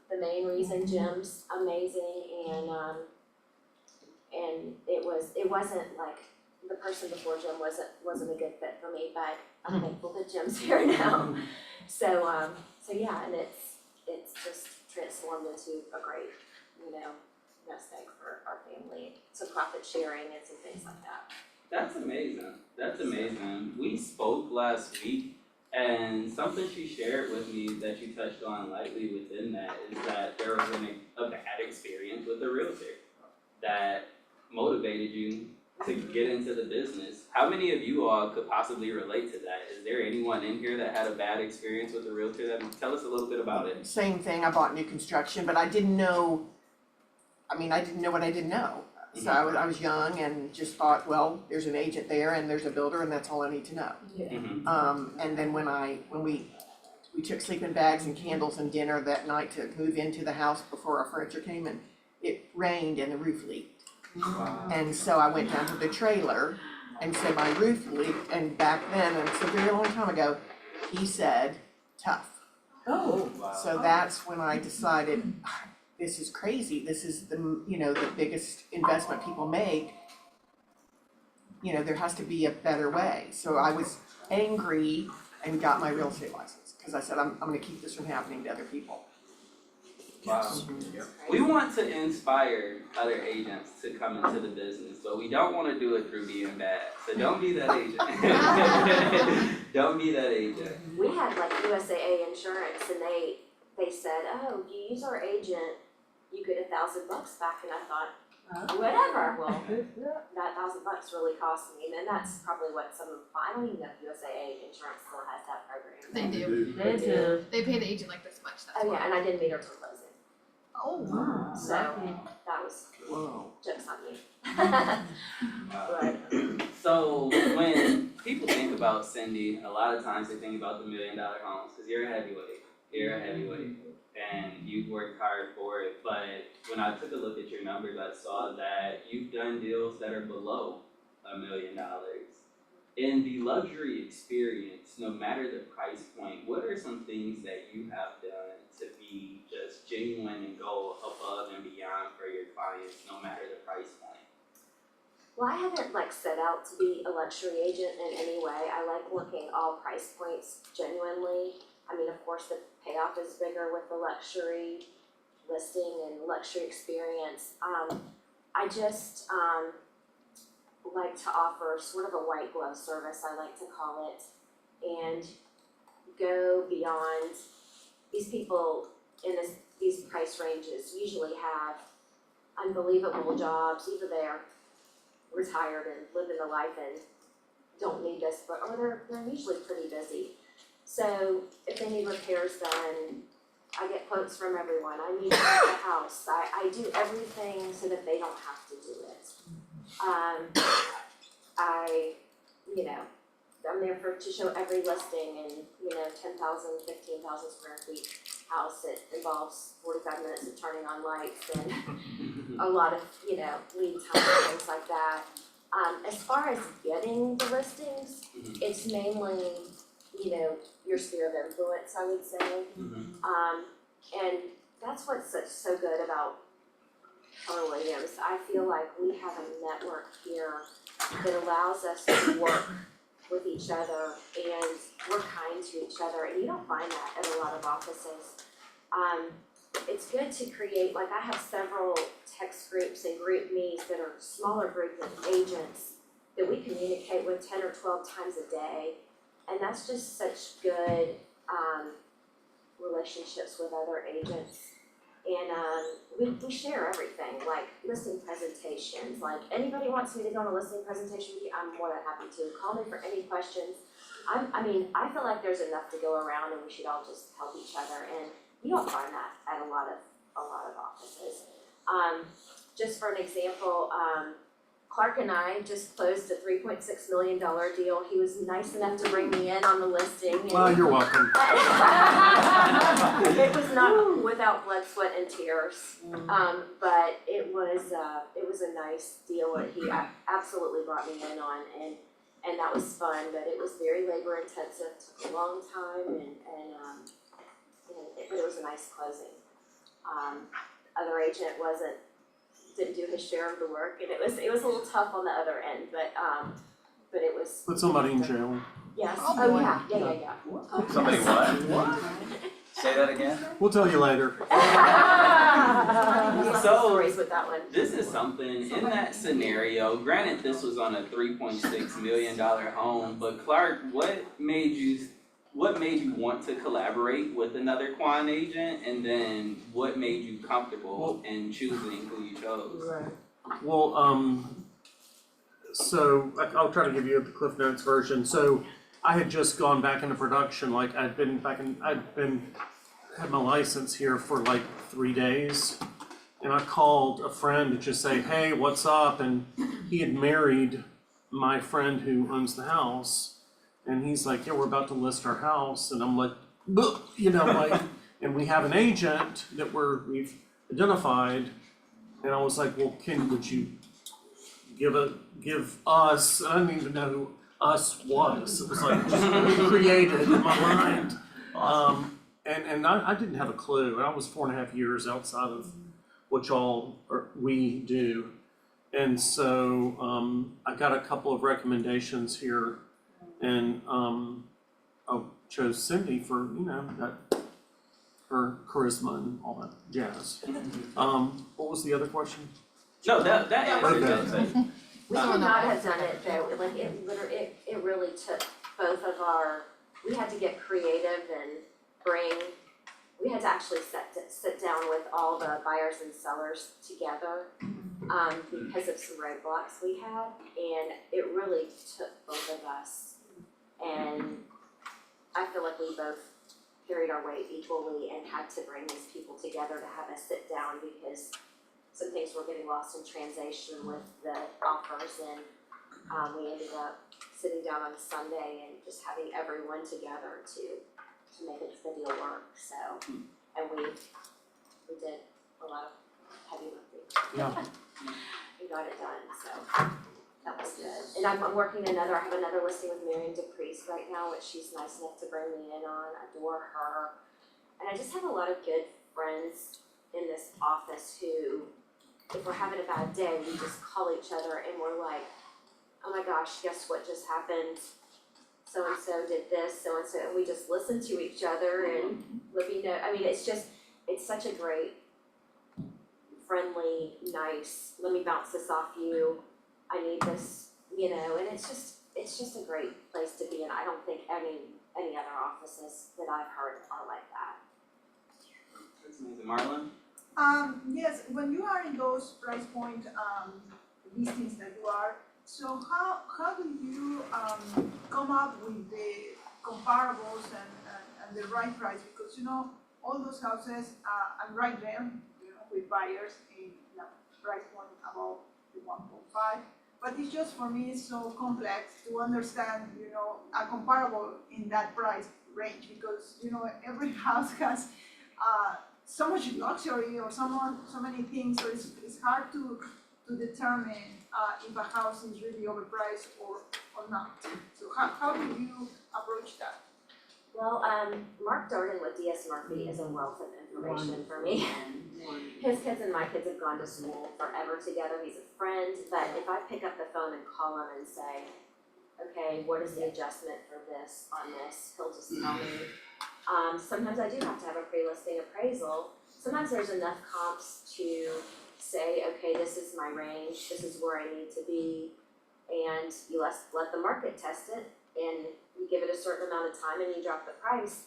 S13: the main reason. Jim's amazing, and it wasn't like the person before Jim wasn't a good fit for me, but I'm thankful that Jim's here now. So yeah, and it's just transformed into a great, nest egg for our family. Some profit sharing and some things like that.
S5: That's amazing. That's amazing. We spoke last week, and something she shared with me that you touched on lightly within that is that there was a bad experience with a realtor that motivated you to get into the business. How many of you all could possibly relate to that? Is there anyone in here that had a bad experience with a realtor? Tell us a little bit about it.
S2: Same thing, I bought new construction, but I didn't know what I didn't know. So I was young and just thought, well, there's an agent there and there's a builder, and that's all I need to know. And then when we took sleeping bags and candles and dinner that night to move into the house before our furniture came, and it rained and the roof leaked. And so I went down to the trailer and said my roof leaked, and back then, and it's a very long time ago, he said, tough.
S11: Oh.
S2: So that's when I decided, this is crazy, this is the biggest investment people make. There has to be a better way. So I was angry and got my real estate license, because I said, I'm gonna keep this from happening to other people.
S5: Wow. We want to inspire other agents to come into the business, but we don't want to do it through being bad. So don't be that agent. Don't be that agent.
S13: We had like USAA insurance, and they said, oh, you use our agent, you get $1,000 back, and I thought, whatever, well, that $1,000 really cost me, and then that's probably what some of, I don't even know if USAA insurance still has that program.
S1: They do.
S11: They do.
S1: They pay the agent like this much, that's
S13: Oh,
S1: why.
S13: yeah, and I didn't meet her till closing,
S1: Oh.
S13: so that was
S2: Whoa.
S13: jokes on you. But,
S5: So when people think about Cindy, a lot of times they think about the $1 million homes, cause you're a heavyweight, and you've worked hard for it, but when I took a look at your numbers, I saw that you've done deals that are below $1 million. In the luxury experience, no matter the price point, what are some things that you have done to be just genuine and go above and beyond for your clients, no matter the price point?
S13: well, I haven't set out to be a luxury agent in any way. I like working all price points genuinely. I mean, of course, the payoff is bigger with the luxury listing and luxury experience. I just like to offer sort of a white glove service, I like to call it, and go beyond. These people in these price ranges usually have unbelievable jobs, either they're retired and living the life and don't need this, but or they're usually pretty busy. So if they need repairs done, I get quotes from everyone. I need to buy a house. I do everything so that they don't have to do it. I'm there to show every listing and, 10,000, 15,000 square feet house. It involves 45 minutes of turning on lights and a lot of, lead time and things like that. As far as getting the listings, it's mainly, your sphere of influence, I would say. And that's what's so good about Keller Williams. I feel like we have a network here that allows us to work with each other and we're kind to each other, and you don't find that at a lot of offices. It's good to create, I have several text groups and group me's that are smaller groups of agents that we communicate with 10 or 12 times a day, and that's just such good relationships with other agents. And we share everything, like listing presentations, anybody wants me to go on a listing presentation with you, I'm more than happy to. Call me for any questions. I feel like there's enough to go around and we should all just help each other, and you don't find that at a lot of offices. Just for an example, Clark and I just closed a $3.6 million deal. He was nice enough to bring me in on the listing.
S8: Well, you're welcome.
S13: It was not without blood, sweat, and tears, but it was a nice deal that he absolutely brought me in on, and that was fun. But it was very labor intensive, took a long time, but it was a nice closing. Other agent didn't do his share of the work, and it was a little tough on the other end, but it was.
S8: Put somebody in jail.
S13: Yes.
S1: Oh,
S13: Oh
S1: boy.
S13: yeah.
S10: Somebody what? Say that again?
S8: We'll tell you later.
S5: So-
S13: Stories with that one.
S5: This is something, in that scenario, granted this was on a $3.6 million home, but Clark, what made you want to collaborate with another Quan agent, and then what made you comfortable in choosing who you chose?
S8: Well, so I'll try to give you the Cliff Notes version. So I had just gone back into production, had my license here for 3 days. And I called a friend to just say, hey, what's up? And he had married my friend who owns the house. And he's like, yeah, we're about to list our house. And I'm like, and we have an agent that we've identified. And I was like, well, would you give us, I didn't even know who us was. It was just created in my mind. And I didn't have a clue. I was 4.5 years outside of what we do. And so I got a couple of recommendations here, and I chose Cindy for, her charisma and all that jazz. What was the other question?
S5: No, that answers
S8: Okay.
S5: it.
S13: We could not have done it though, it really took both of we had to get creative and we had to actually sit down with all the buyers and sellers together because of some roadblocks we had, and it really took both of us. And I feel like we both carried our weight equally and had to bring these people together to have us sit down because some things were getting lost in translation with the offers, and we ended up sitting down on Sunday and just having everyone together to make the deal work, so, and we did a lot of heavy lifting.
S8: Yeah.
S13: We got it done, so that was good. And I have another listing with Miriam DePriest right now, which she's nice enough to bring me in on, I adore her. And I just have a lot of good friends in this office who, if we're having a bad day, we just call each other and we're like, oh my gosh, guess what just happened? So-and-so did this, so-and-so, and we just listen to each other and let me know. I mean, it's such a great, friendly, nice, let me bounce this off you, I need this, you know, and it's just a great place to be, and I don't think any other offices that I've heard are like that.
S5: That's amazing. Marlon?
S6: Yes, when you are in those price point, listings that you are, so how do you, come up with the comparables and the right price? Because, you know, all those houses, I'm right there, you know, with buyers in the price point above the 1.5. But it's just, for me, it's so complex to understand, you know, a comparable in that price range, because, you know, every house has, so much luxury or so many things, so it's hard to determine if a house is really overpriced or not. So how do you approach that?
S13: Well, Mark Darden with DS Murphy is a wealth of information for me. His kids and my kids have gone to school forever together, he's a friend, but if I pick up the phone and call him and say, okay, what is the adjustment for this on this, he'll just tell me. Sometimes I do have to have a pre-listing appraisal. Sometimes there's enough comps to say, okay, this is my range, this is where I need to be, and you let the market test it, and you give it a certain amount of time and you drop the price.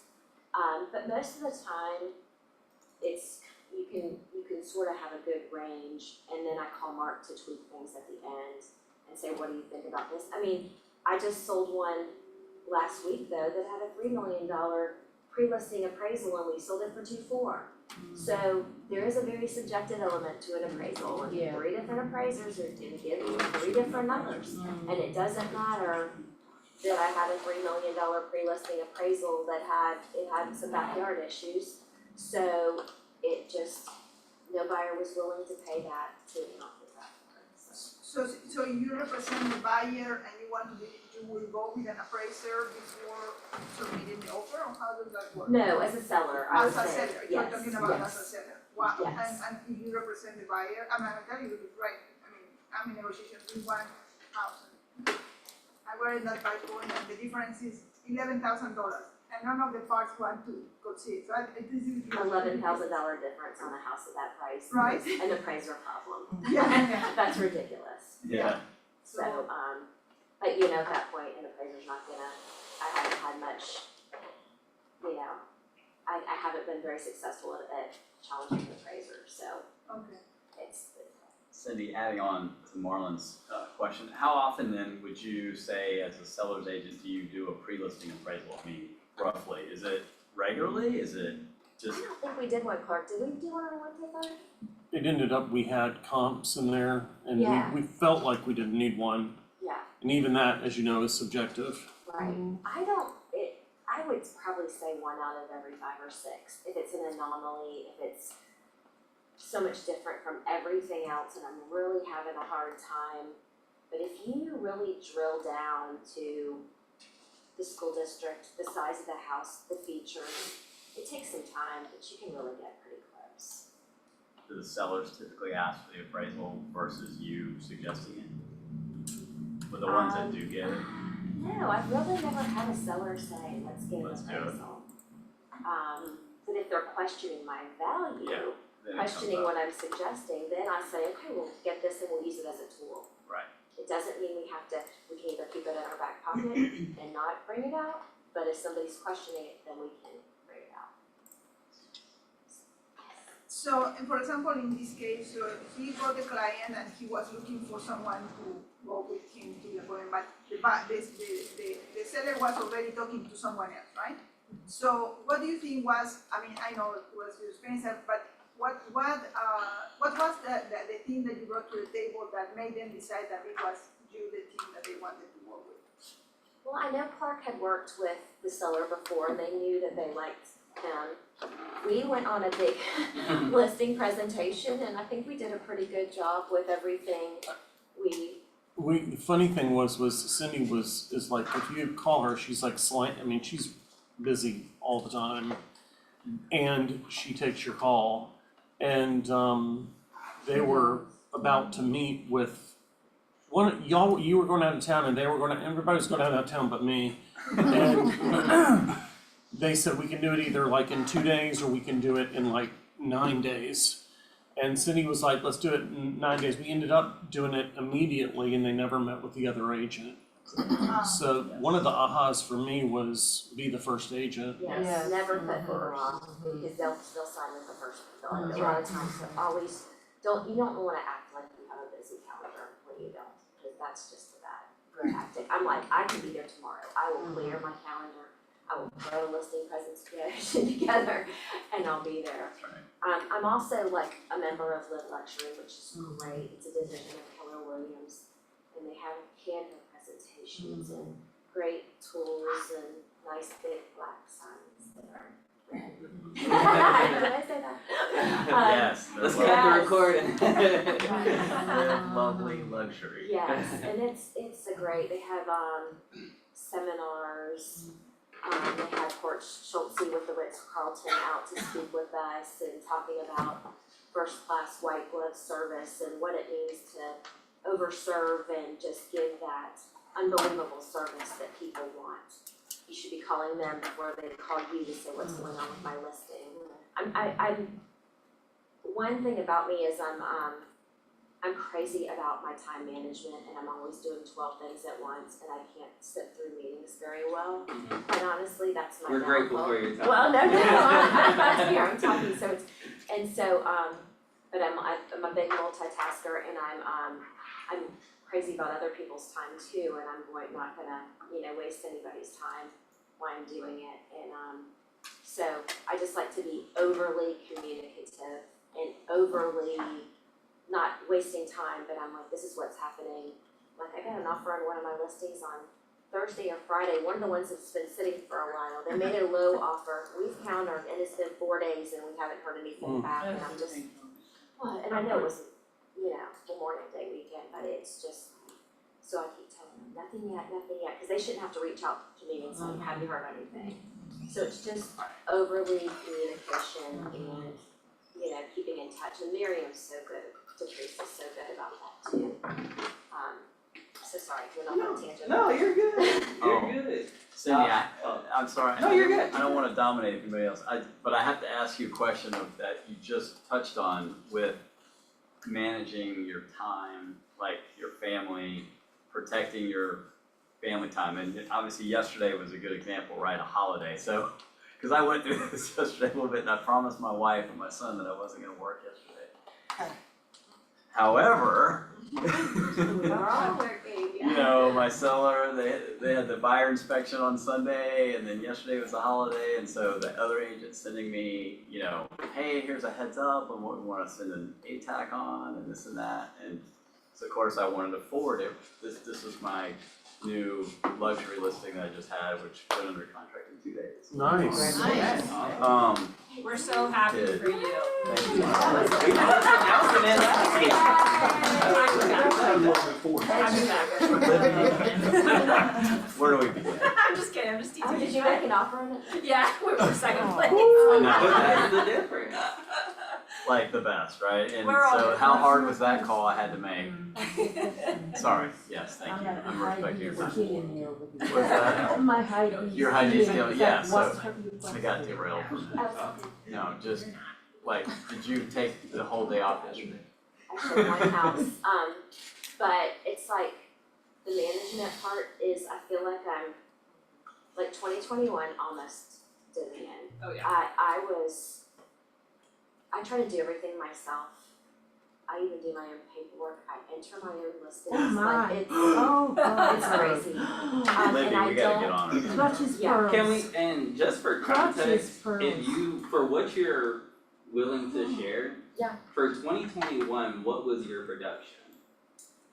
S13: But most of the time, you can sort of have a good range, and then I call Mark to tweak things at the end and say, what do you think about this? I mean, I just sold one last week though that had a $3 million pre-listing appraisal, and we sold it for $2.4. So there is a very subjective element to an appraisal, and
S11: Yeah.
S13: 3 different appraisers are gonna give you 3 different numbers. And it doesn't matter that I had a $3 million pre-listing appraisal that had some backyard issues. So no buyer was willing to pay that to not get that.
S6: So you represent the buyer and you will go with an appraiser before submitting the offer, or how does that work?
S13: No, as a seller, I would
S6: As a
S13: say,
S6: seller, you're
S13: yes,
S6: talking about
S13: yes.
S6: as a seller. Wow,
S13: Yes.
S6: and if you represent the buyer, I'm gonna tell you, right, I mean, I'm in negotiations with one house. I were in that price point and the difference is $11,000, and none of the parts want to proceed, so this is.
S13: $11,000 difference on a house of that price.
S6: Right.
S13: Is an appraiser problem.
S6: Yeah.
S13: That's ridiculous.
S5: Yeah.
S13: So, but you know, at that point, an appraiser's not gonna, I haven't had much, you know, I haven't been very successful at challenging an appraiser, so
S6: Okay.
S13: it's.
S10: Cindy, adding on to Marlon's question, how often then would you say as a seller's agent do you do a pre-listing appraisal? I mean, roughly, is it regularly, is it
S13: I
S10: just?
S13: don't think we did one, Clark, did we do one on Wednesday?
S8: It ended up, we had comps in there, and
S13: Yeah.
S8: we felt like we didn't need one.
S13: Yeah,
S8: And even that, as you know, is subjective.
S13: right. I would probably say 1 out of every 5 or 6, if it's an anomaly, if it's so much different from everything else and I'm really having a hard time. But if you really drill down to the school district, the size of the house, the features, it takes some time, but you can really get pretty close.
S10: Do the sellers typically ask for the appraisal versus you suggesting it? For the ones that do get it?
S13: No, I've really never had a seller say, let's get an
S10: Let's do it.
S13: appraisal. But if they're questioning my value,
S10: Yeah, then it comes
S13: questioning
S10: up.
S13: what I'm suggesting, then I say, okay, we'll get this and we'll use it as a tool.
S10: Right.
S13: It doesn't mean we can either keep it in our back pocket and not bring it out, but if somebody's questioning it, then we can bring it out.
S6: So, and for example, in this case, he got the client and he was looking for someone to go with him to the appointment, but the seller was already talking to someone else, right? So what do you think was, I mean, I know it was your experience, but what was the thing that you brought to the table that made them decide that it was you, the team that they wanted to work with?
S13: Well, I know Clark had worked with the seller before, they knew that they liked him. We went on a big listing presentation and I think we did a pretty good job with everything
S8: The funny thing was Cindy is like, if you call her, she's like she's busy all the time. And she takes your call. And, they were about to meet with you were going out of town and everybody was going out of town but me. And they said we can do it either like in 2 days or we can do it in like 9 days. And Cindy was like, let's do it in 9 days. We ended up doing it immediately and they never met with the other agent. So one of the ahas for me was be the first agent.
S13: Yes, never put her off, because they'll sign with the first, a lot of times, so always, you don't wanna act like you have a busy calendar when you don't, because that's just a bad tactic. I'm like, I can be there tomorrow, I will clear my calendar, I will throw a listing presentation together, and I'll be there. I'm also like a member of Live Luxury, which is great, it's a division of Keller Williams, and they have Canva presentations and great tools and nice big black signs that are red. Did I say that?
S5: Yes, let's
S13: yes.
S5: cut the recording. Live lovely luxury.
S13: Yes, and it's a great, they have seminars, they had Court Schultze with the Ritz-Carlton out to speak with us and talking about first-class white glove service and what it means to overserve and just give that unbelievable service that people want. You should be calling them before they call you to say what's going on with my listing. I'm one thing about me is I'm crazy about my time management and I'm always doing 12 things at once and I can't sit through meetings very well. And honestly, that's my
S5: We're grateful for your time.
S13: Well, no, I'm here, I'm talking, so it's, and so, but I'm a big multitasker and I'm crazy about other people's time too, and I'm not gonna, waste anybody's time while I'm doing it. And so I just like to be overly communicative and overly not wasting time, but I'm like, this is what's happening. Like I got an offer on one of my listings on Thursday or Friday, one of the ones that's been sitting for a while. They made a low offer, we've countered, and it's been 4 days and we haven't heard anything back, and I'm just, what? And I know it wasn't, Memorial Day weekend, but it's just, so I keep telling them, nothing yet, because they shouldn't have to reach out to me and say, have you heard anything? So it's just overly communication and, keeping in touch, and Miriam's so good, Teresa's so good about that too. So sorry, we're not on a tangent.
S5: No, you're good. You're good.
S10: Cindy, I'm sorry.
S5: No, you're good.
S10: I don't wanna dominate anybody else, but I have to ask you a question that you just touched on with managing your time, like your family, protecting your family time, and obviously yesterday was a good example, right, a holiday, so, cause I went through this yesterday a little bit, and I promised my wife and my son that I wasn't gonna work yesterday. However,
S13: We're all working,
S10: my seller, they had the buyer inspection on Sunday, and then yesterday was the holiday, and so the other agent's sending me, hey, here's a heads up, and we wanna send an ATAC on, and this and that, and so of course I wanted to forward it. This was my new luxury listing that I just had, which went under contract in 2 days.
S8: Nice.
S1: Nice. We're so happy
S10: Good.
S1: for you.
S10: Thank you. Where do we begin?
S1: I'm just kidding, I'm just teasing.
S13: Did you make an offer on it?
S1: Yeah, we were second place.
S10: No.
S5: That's the difference.
S10: Like the best, right? And
S1: We're all
S10: so
S1: good.
S10: how hard was that call I had to make? Sorry, yes, thank you, I'm respecting your time. What's that?
S11: My hygiene.
S10: Your hygiene skill, yeah, so
S11: What's her-
S10: I got derailed from that. No, just like, did you take the whole day off yesterday?
S13: I showed my house, but it's like, the management part is, I feel like I'm, like 2021 almost did me in.
S1: Oh, yeah.
S13: I was I try to do everything myself. I even do my own paperwork, I enter my own listings,
S11: Oh my.
S13: like it's,
S11: Oh, God.
S13: it's crazy.
S10: Libby,
S13: And I
S10: we gotta get
S13: don't,
S10: on it.
S11: Clutches
S13: Yeah.
S11: pearls.
S5: Can we, and just for
S11: Clutches
S5: context,
S11: pearls.
S5: if you, for what you're willing to share.
S13: Yeah.
S5: For 2021, what was your production?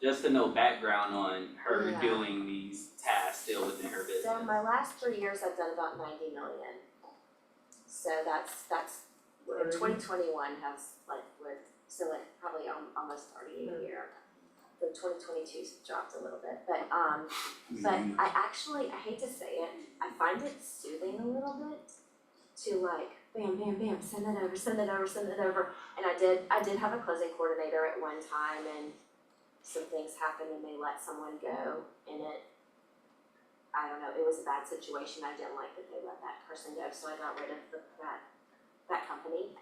S5: Just to know background on her
S13: Yeah.
S5: doing these tasks still within her business.
S13: so my last 3 years, I've done about 90 million. So that's, and 2021 has like, so like probably almost 30 a year. The 2022's dropped a little bit, but I actually, I hate to say it, I find it soothing a little bit to like, bam, bam, bam, send it over, send it over, send it over. And I did have a closing coordinator at one time, and some things happened and they let someone go, and I don't know, it was a bad situation, I didn't like that they let that person go, so I got rid of that company.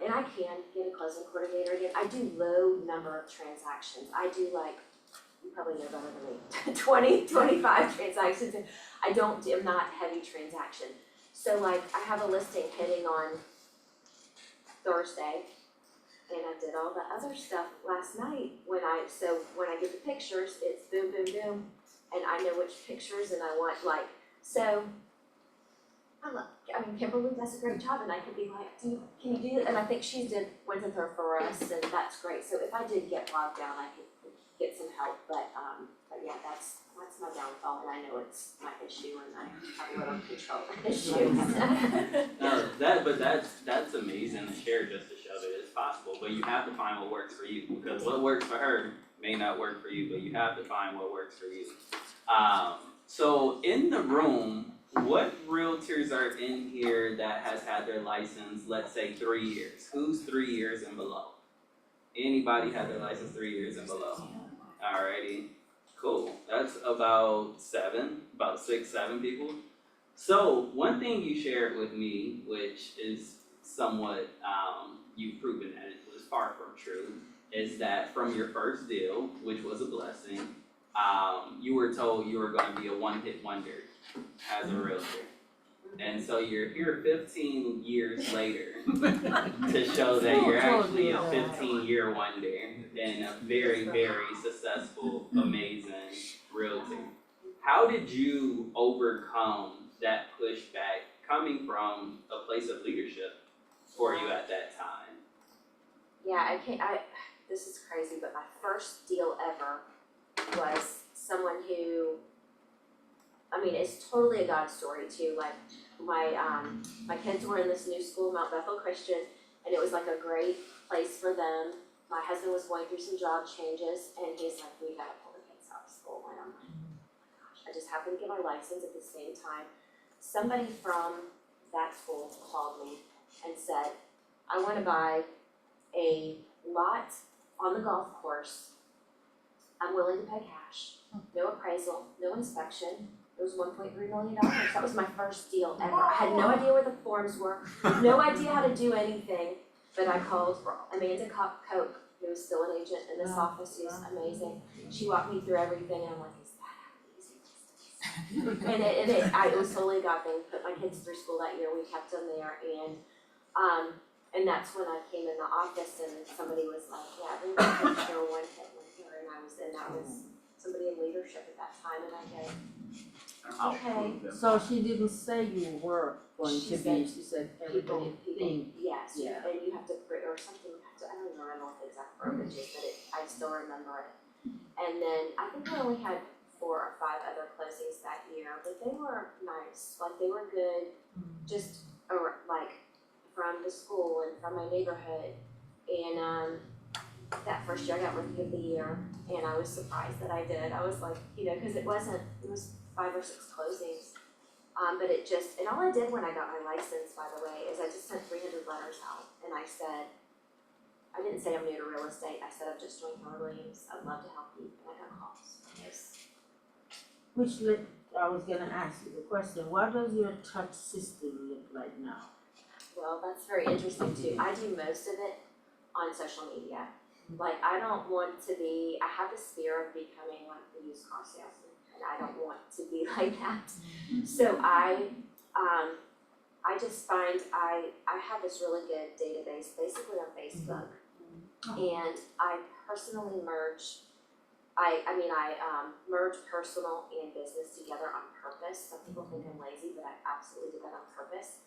S13: And I can get a closing coordinator again. I do low number of transactions. I do like, you probably know better than me, 20, 25 transactions. And I'm not heavy transaction. So like, I have a listing hitting on Thursday, and I did all the other stuff last night when I get the pictures, it's boom, boom, boom, and I know which pictures and I want like, so Kimberly does a great job, and I could be like, can you do it? And I think she went with her for us, and that's great. So if I did get bogged down, I could get some help, but yeah, that's my downfall, and I know it's my issue, and I have a little control issues.
S5: No, that's amazing to share, just to show that it's possible, but you have to find what works for you, because what works for her may not work for you, but you have to find what works for you. So in the room, what realtors are in here that has had their license, let's say 3 years? Who's 3 years and below? Anybody had their license 3 years and below? Alrighty, cool. That's about 6, 7 people. So one thing you shared with me, which is somewhat, you've proven that it was far from true, is that from your first deal, which was a blessing, you were told you were gonna be a one-hit wonder as a realtor. And so you're here 15 years later to show that you're actually a 15-year wonder and a very, very successful, amazing realtor. How did you overcome that pushback coming from a place of leadership for you at that time?
S13: Yeah, this is crazy, but my first deal ever was someone who, it's totally a God story too. Like my kids were in this new school, Mount Bethel Christian, and it was like a great place for them. My husband was going through some job changes, and he's like, we gotta pull the kids out of school. And I'm like, oh my gosh, I just happened to get my license at the same time. Somebody from that school called me and said, I wanna buy a lot on the golf course. I'm willing to pay cash, no appraisal, no inspection. It was $1.3 million. That was my first deal ever. I had no idea where the forms were, no idea how to do anything, but I called Amanda Koch, who was still an agent in this office, who's amazing. She walked me through everything, and I'm like, is that how easy this is? And it was totally a God thing. Put my kids through school that year, we kept them there, and that's when I came in the office and somebody was like, yeah, everyone takes their one hit wonder, and that was somebody in leadership at that time, and I go, okay.
S11: So she didn't say you were going to be, she said
S13: People,
S11: everybody think.
S13: yes,
S11: Yeah.
S13: and you have to, or something, I don't even remember what the exact verbiage is, but I still remember it. And then, I think I only had 4 or 5 other closings that year, but they were nice, like they were good, just, like, from the school and from my neighborhood. And that first year I got Rookie of the Year, and I was surprised that I did. I was like, because it was 5 or 6 closings. But and all I did when I got my license, by the way, is I just sent 300 letters out, and I said, I didn't say I'm new to real estate, I said I've just joined Keller Williams, I'd love to help you, and I got calls.
S11: I was gonna ask you the question, what does your touch system look like now?
S13: Well, that's very interesting too. I do most of it on social media. Like, I don't want to be, I have this fear of becoming like the used car salesman, and I don't want to be like that. So I I just find I have this really good database, basically on Facebook. And I personally merge, I merge personal and business together on purpose. Some people think I'm lazy, but I absolutely do that on purpose.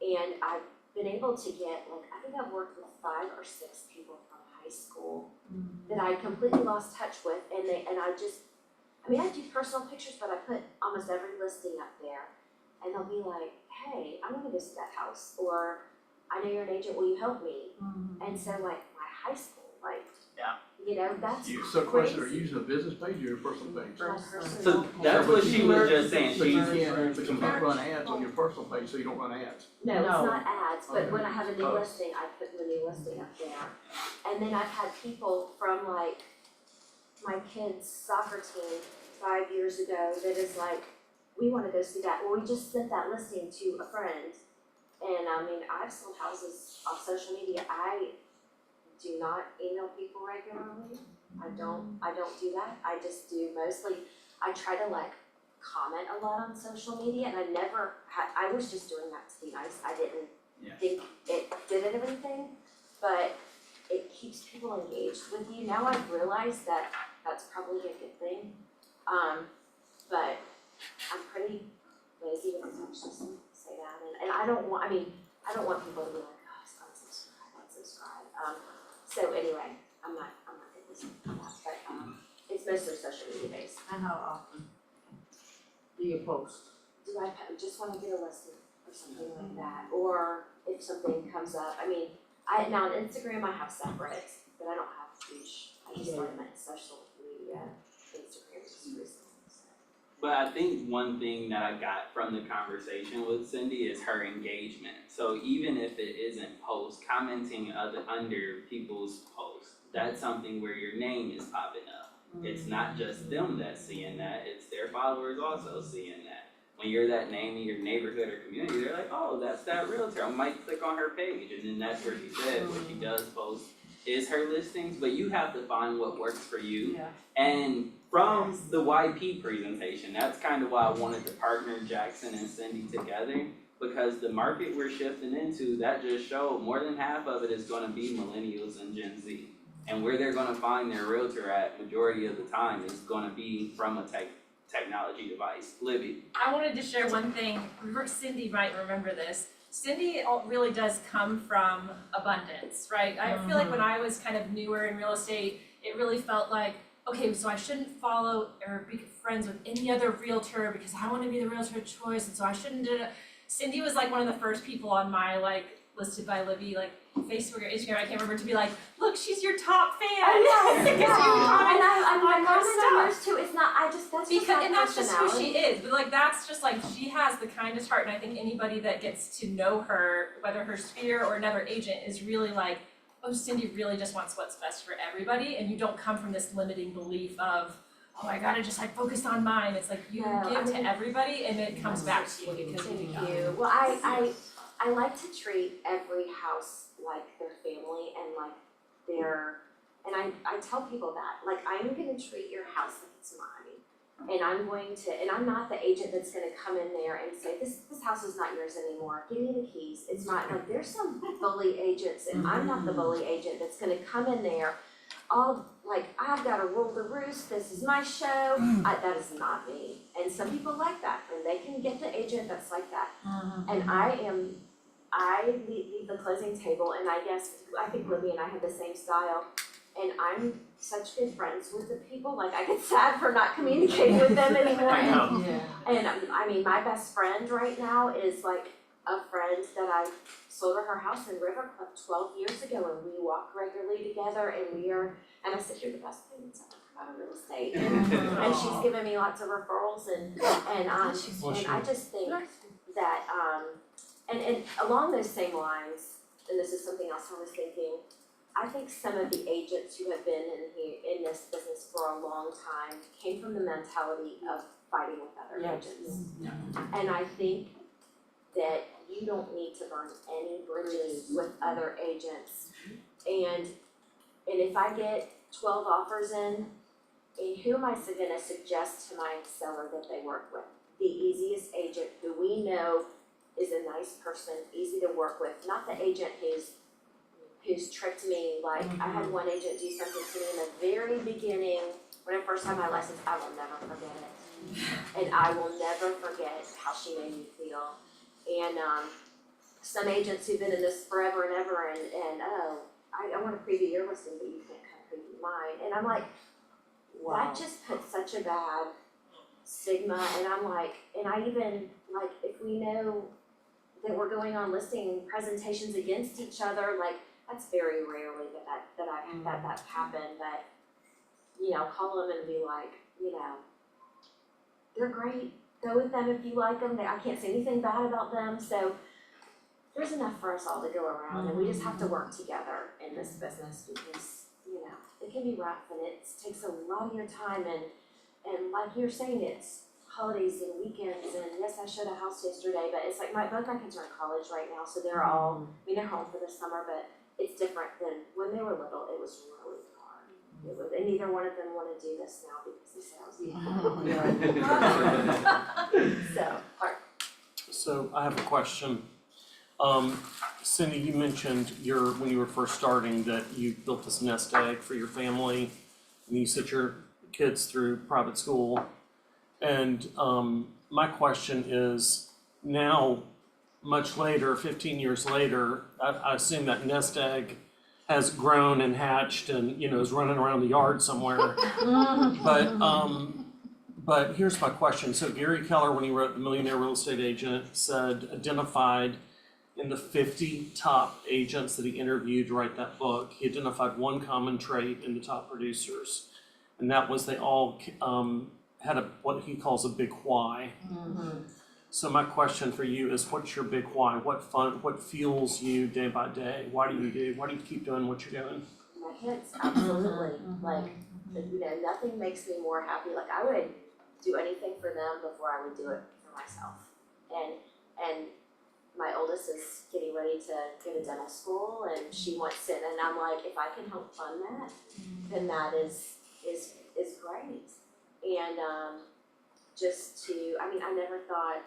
S13: And I've been able to get, like, I think I've worked with 5 or 6 people from high school that I completely lost touch with, and I do personal pictures, but I put almost every listing up there, and they'll be like, hey, I wanna go see that house, or I know you're an agent, will you help me? And so like my high school, like, you know, that's
S12: So question, are you using a business page or your personal page?
S13: my personal
S5: So that's what she was just saying,
S12: But you
S5: she's,
S12: can't run ads on your personal page, so you don't run ads.
S13: No, it's
S11: No.
S13: not ads, but when I have a new
S12: Oh.
S13: listing, I put the new listing up there. And then I've had people from like my kids' soccer team 5 years ago that is like, we wanna go see that, well, we just sent that listing to a friend. And I mean, I've sold houses off social media, I do not email people regularly. I don't do that, I just do mostly, I try to like comment a lot on social media, and I was just doing that to be nice, I didn't think it did anything, but it keeps people engaged with you. Now I've realized that that's probably a good thing, but I'm pretty lazy with the touch, just to say that, and I don't want people to be like, oh, it's unsubscribe. So anyway, I'm not good with that, but it's mostly social media based.
S11: And how often do you post?
S13: Do I just wanna get a listing or something like that, or if something comes up, now on Instagram I have separate, but I don't have huge, I just started my social media, Instagram just recently, so.
S5: but I think one thing that I got from the conversation with Cindy is her engagement. So even if it isn't post, commenting under people's posts, that's something where your name is popping up. It's not just them that's seeing that, it's their followers also seeing that. When you're that name in your neighborhood or community, they're like, oh, that's that realtor, I might click on her page, and then that's where she said what she does post is her listings, but you have to find what works for you.
S11: Yeah.
S5: And from the YP presentation, that's kind of why I wanted to partner Jackson and Cindy together, because the market we're shifting into, that just showed more than half of it is gonna be millennials and Gen Z. And where they're gonna find their realtor at majority of the time is gonna be from a technology device. Libby.
S14: I wanted to share one thing, Cindy might remember this. Cindy really does come from abundance, right? I feel like when I was kind of newer in real estate, it really felt like, okay, so I shouldn't follow or be friends with any other realtor because I wanna be the realtor of choice, and so I shouldn't do it. Cindy was like one of the first people on my like listed by Libby, like Facebook or Instagram, I can't remember, to be like, look, she's your top fan.
S13: Oh, yes,
S14: Because you comment
S13: I'm
S14: on her
S13: comment
S14: stuff.
S13: too, it's not, that's just
S14: Because,
S13: my
S14: and that's just who
S13: personality.
S14: she is, but like that's just like, she has the kindest heart, and I think anybody that gets to know her, whether her sphere or another agent, is really like, oh, Cindy really just wants what's best for everybody, and you don't come from this limiting belief of, oh, I gotta just like focus on mine. It's like you
S13: No,
S14: give to everybody and it comes back to you because you do
S13: Thank
S14: that.
S13: you. Well, I like to treat every house like their family and like and I tell people that, like, I'm gonna treat your house like it's mine. And I'm not the agent that's gonna come in there and say, this house is not yours anymore, give me the keys, it's mine. Like, there's some bully agents, and I'm not the bully agent that's gonna come in there all like, I've gotta rule the roost, this is my show, that is not me. And some people like that, and they can get the agent that's like that. And I leave the closing table, and I think Libby and I have the same style, and I'm such good friends with the people, like, I get sad for not communicating with them anymore. And my best friend right now is like a friend that I sold her house in River Club 12 years ago, and we walk regularly together, and I said, you're the best thing that's ever come out of real estate. And she's given me lots of referrals, and I just think that, and along those same lines, and this is something else I was thinking, I think some of the agents who have been in this business for a long time came from the mentality of fighting with other agents. And I think that you don't need to burn any bridges with other agents. And if I get 12 offers in, and who am I gonna suggest to my seller that they work with? The easiest agent who we know is a nice person, easy to work with, not the agent who's tricked me. Like, I had one agent do something to me in the very beginning, when I first had my license, I will never forget it. And I will never forget how she made me feel. And, some agents who've been in this forever and ever and oh, I wanna preview your listing, but you can't come preview mine. And I'm like, that just puts such a bad stigma, and I'm like, and I even, like, if we know that we're going on listing presentations against each other, like, that's very rarely that happened, but, you know, call them and be like, you know, they're great, go with them if you like them, I can't say anything bad about them, so there's enough for us all to go around, and we just have to work together in this business, because, you know, it can be rough, and it takes a lot of your time, and like you're saying, it's holidays and weekends, and yes, I showed a house yesterday, but it's like both my kids are in college right now, so they're all, I mean, they're home for the summer, but it's different than when they were little. It was really hard. And neither one of them want to do this now because the sales. So, hard.
S8: So I have a question. Cindy, you mentioned when you were first starting that you built this nest egg for your family, and you sent your kids through private school. And my question is, now, much later, 15 years later, I assume that nest egg has grown and hatched and, you know, is running around the yard somewhere. But here's my question. So Gary Keller, when he wrote The Millionaire Real Estate Agent, identified in the 50 top agents that he interviewed to write that book, he identified one common trait in the top producers. And that was they all had what he calls a big why. So my question for you is, what's your big why? What fuels you day by day? Why do you keep doing what you're doing?
S13: My kids, absolutely. Like, you know, nothing makes me more happy. Like, I would do anything for them before I would do it for myself. And my oldest is getting ready to go to dental school, and she wants to, and I'm like, if I can help fund that, then that is great. And I never thought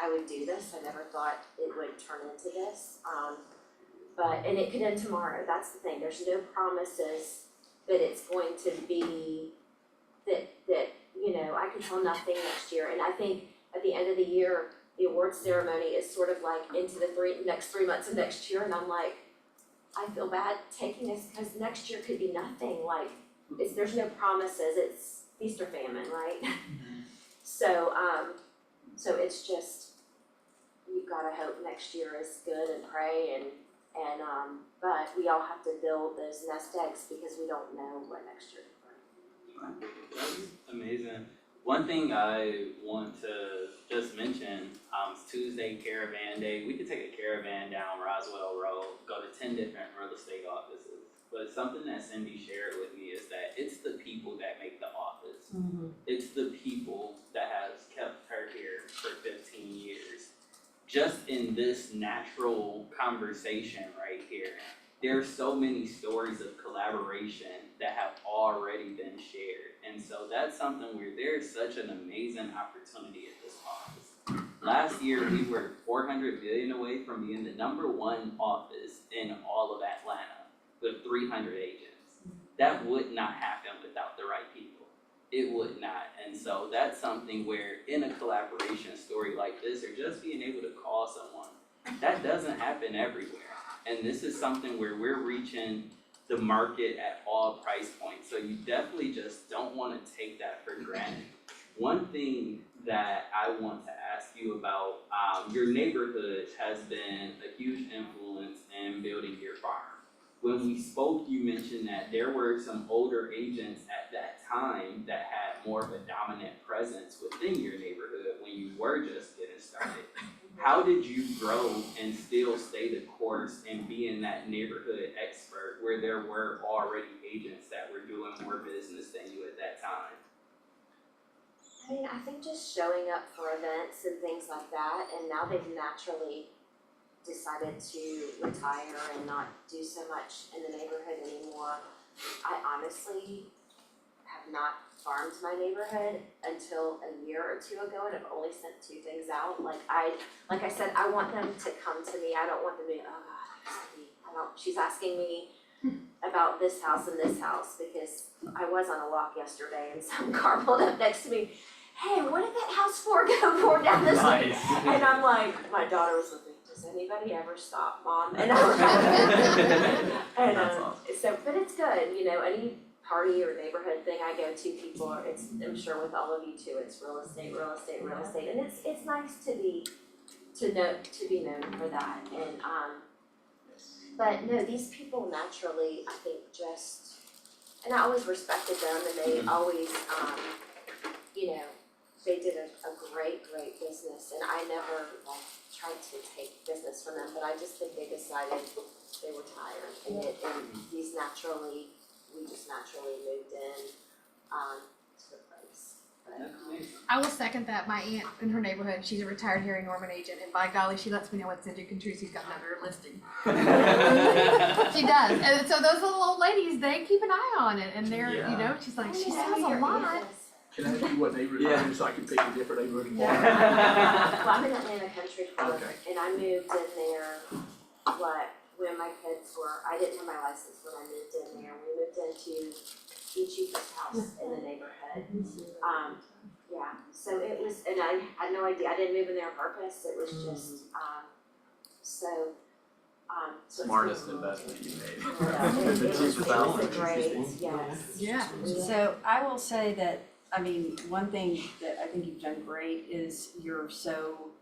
S13: I would do this. I never thought it would turn into this. And it could end tomorrow. That's the thing. There's no promises that it's going to be that you know, I can tell nothing next year. And I think at the end of the year, the awards ceremony is sort of like into the next 3 months of next year, and I'm like, I feel bad taking this because next year could be nothing. Like, there's no promises. It's feast or famine, right? So it's just, you've got to hope next year is good and pray but we all have to build those nest eggs because we don't know what next year will bring.
S5: That's amazing. One thing I want to just mention, it's Tuesday Caravan Day. We could take a caravan down Roswell Road, go to 10 different real estate offices. But something that Cindy shared with me is that it's the people that make the office. It's the people that has kept her here for 15 years. Just in this natural conversation right here, there's so many stories of collaboration that have already been shared. And so that's something where there's such an amazing opportunity at this office. Last year, we were $400 billion away from being the #1 office in all of Atlanta with 300 agents. That would not happen without the right people. It would not. And so that's something where in a collaboration story like this, or just being able to call someone, that doesn't happen everywhere. And this is something where we're reaching the market at all price points. So you definitely just don't want to take that for granted. One thing that I want to ask you about, your neighborhood has been a huge influence in building your farm. When we spoke, you mentioned that there were some older agents at that time that had more of a dominant presence within your neighborhood when you were just getting started. How did you grow and still stay the course and be in that neighborhood expert where there were already agents that were doing more business than you at that time?
S13: I mean, I think just showing up for events and things like that, and now they've naturally decided to retire and not do so much in the neighborhood anymore. I honestly have not farmed my neighborhood until a year or two ago, and I've only sent 2 things out. Like I said, I want them to come to me. I don't want them to be, oh God, she's asking me about this house and this house, because I was on a walk yesterday and some car pulled up next to me. Hey, what did that house for go pour down the street? And I'm like, my daughter was with me. Does anybody ever stop, Mom? And so, but it's good, you know, any party or neighborhood thing I go to, people are, I'm sure with all of you too, it's real estate, and it's nice to be known for that, and but no, these people naturally, I think, and I always respected them, and they always, you know, they did a great business, and I never like tried to take business from them, but I just think they decided they were tired, and we just naturally moved in, to the place. But,
S1: I will second that. My aunt in her neighborhood, she's a retired Harry Norman agent, and by golly, she lets me know what Cindy Contrusi's got under her listing. She does, and so those little old ladies, they keep an eye on it, and they're, you know, she's like, she sells a lot.
S12: Can I ask you what neighborhood you're in so I can pick a different neighborhood?
S13: well, I'm in Atlanta Country Club,
S12: Okay.
S13: and I moved in there, when my kids were, I didn't have my license when I moved in there. We moved into the cheapest house in the neighborhood. Yeah, so it was, and I had no idea, I didn't move in there on purpose, it was just, so it's
S10: Smartest
S13: been-
S10: investment you made.
S13: Yeah, it was a great, yes.
S1: Yeah.
S11: So I will say that, I mean, one thing that I think you've done great is you're so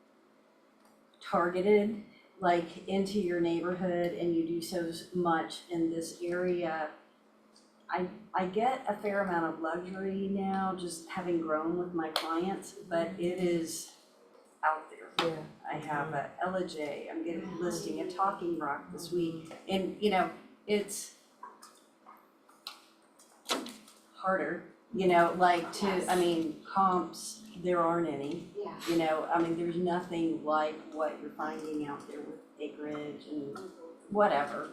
S11: targeted, like into your neighborhood, and you do so much in this area. I get a fair amount of luxury now, just having grown with my clients, but it is out there.
S7: Yeah.
S11: I have a Ella J, I'm getting listing a Talking Rock this week, and you know, it's harder, you know, like I mean, comps, there aren't any,
S13: Yeah.
S11: you know, I mean, there's nothing like what you're finding out there with acreage and whatever.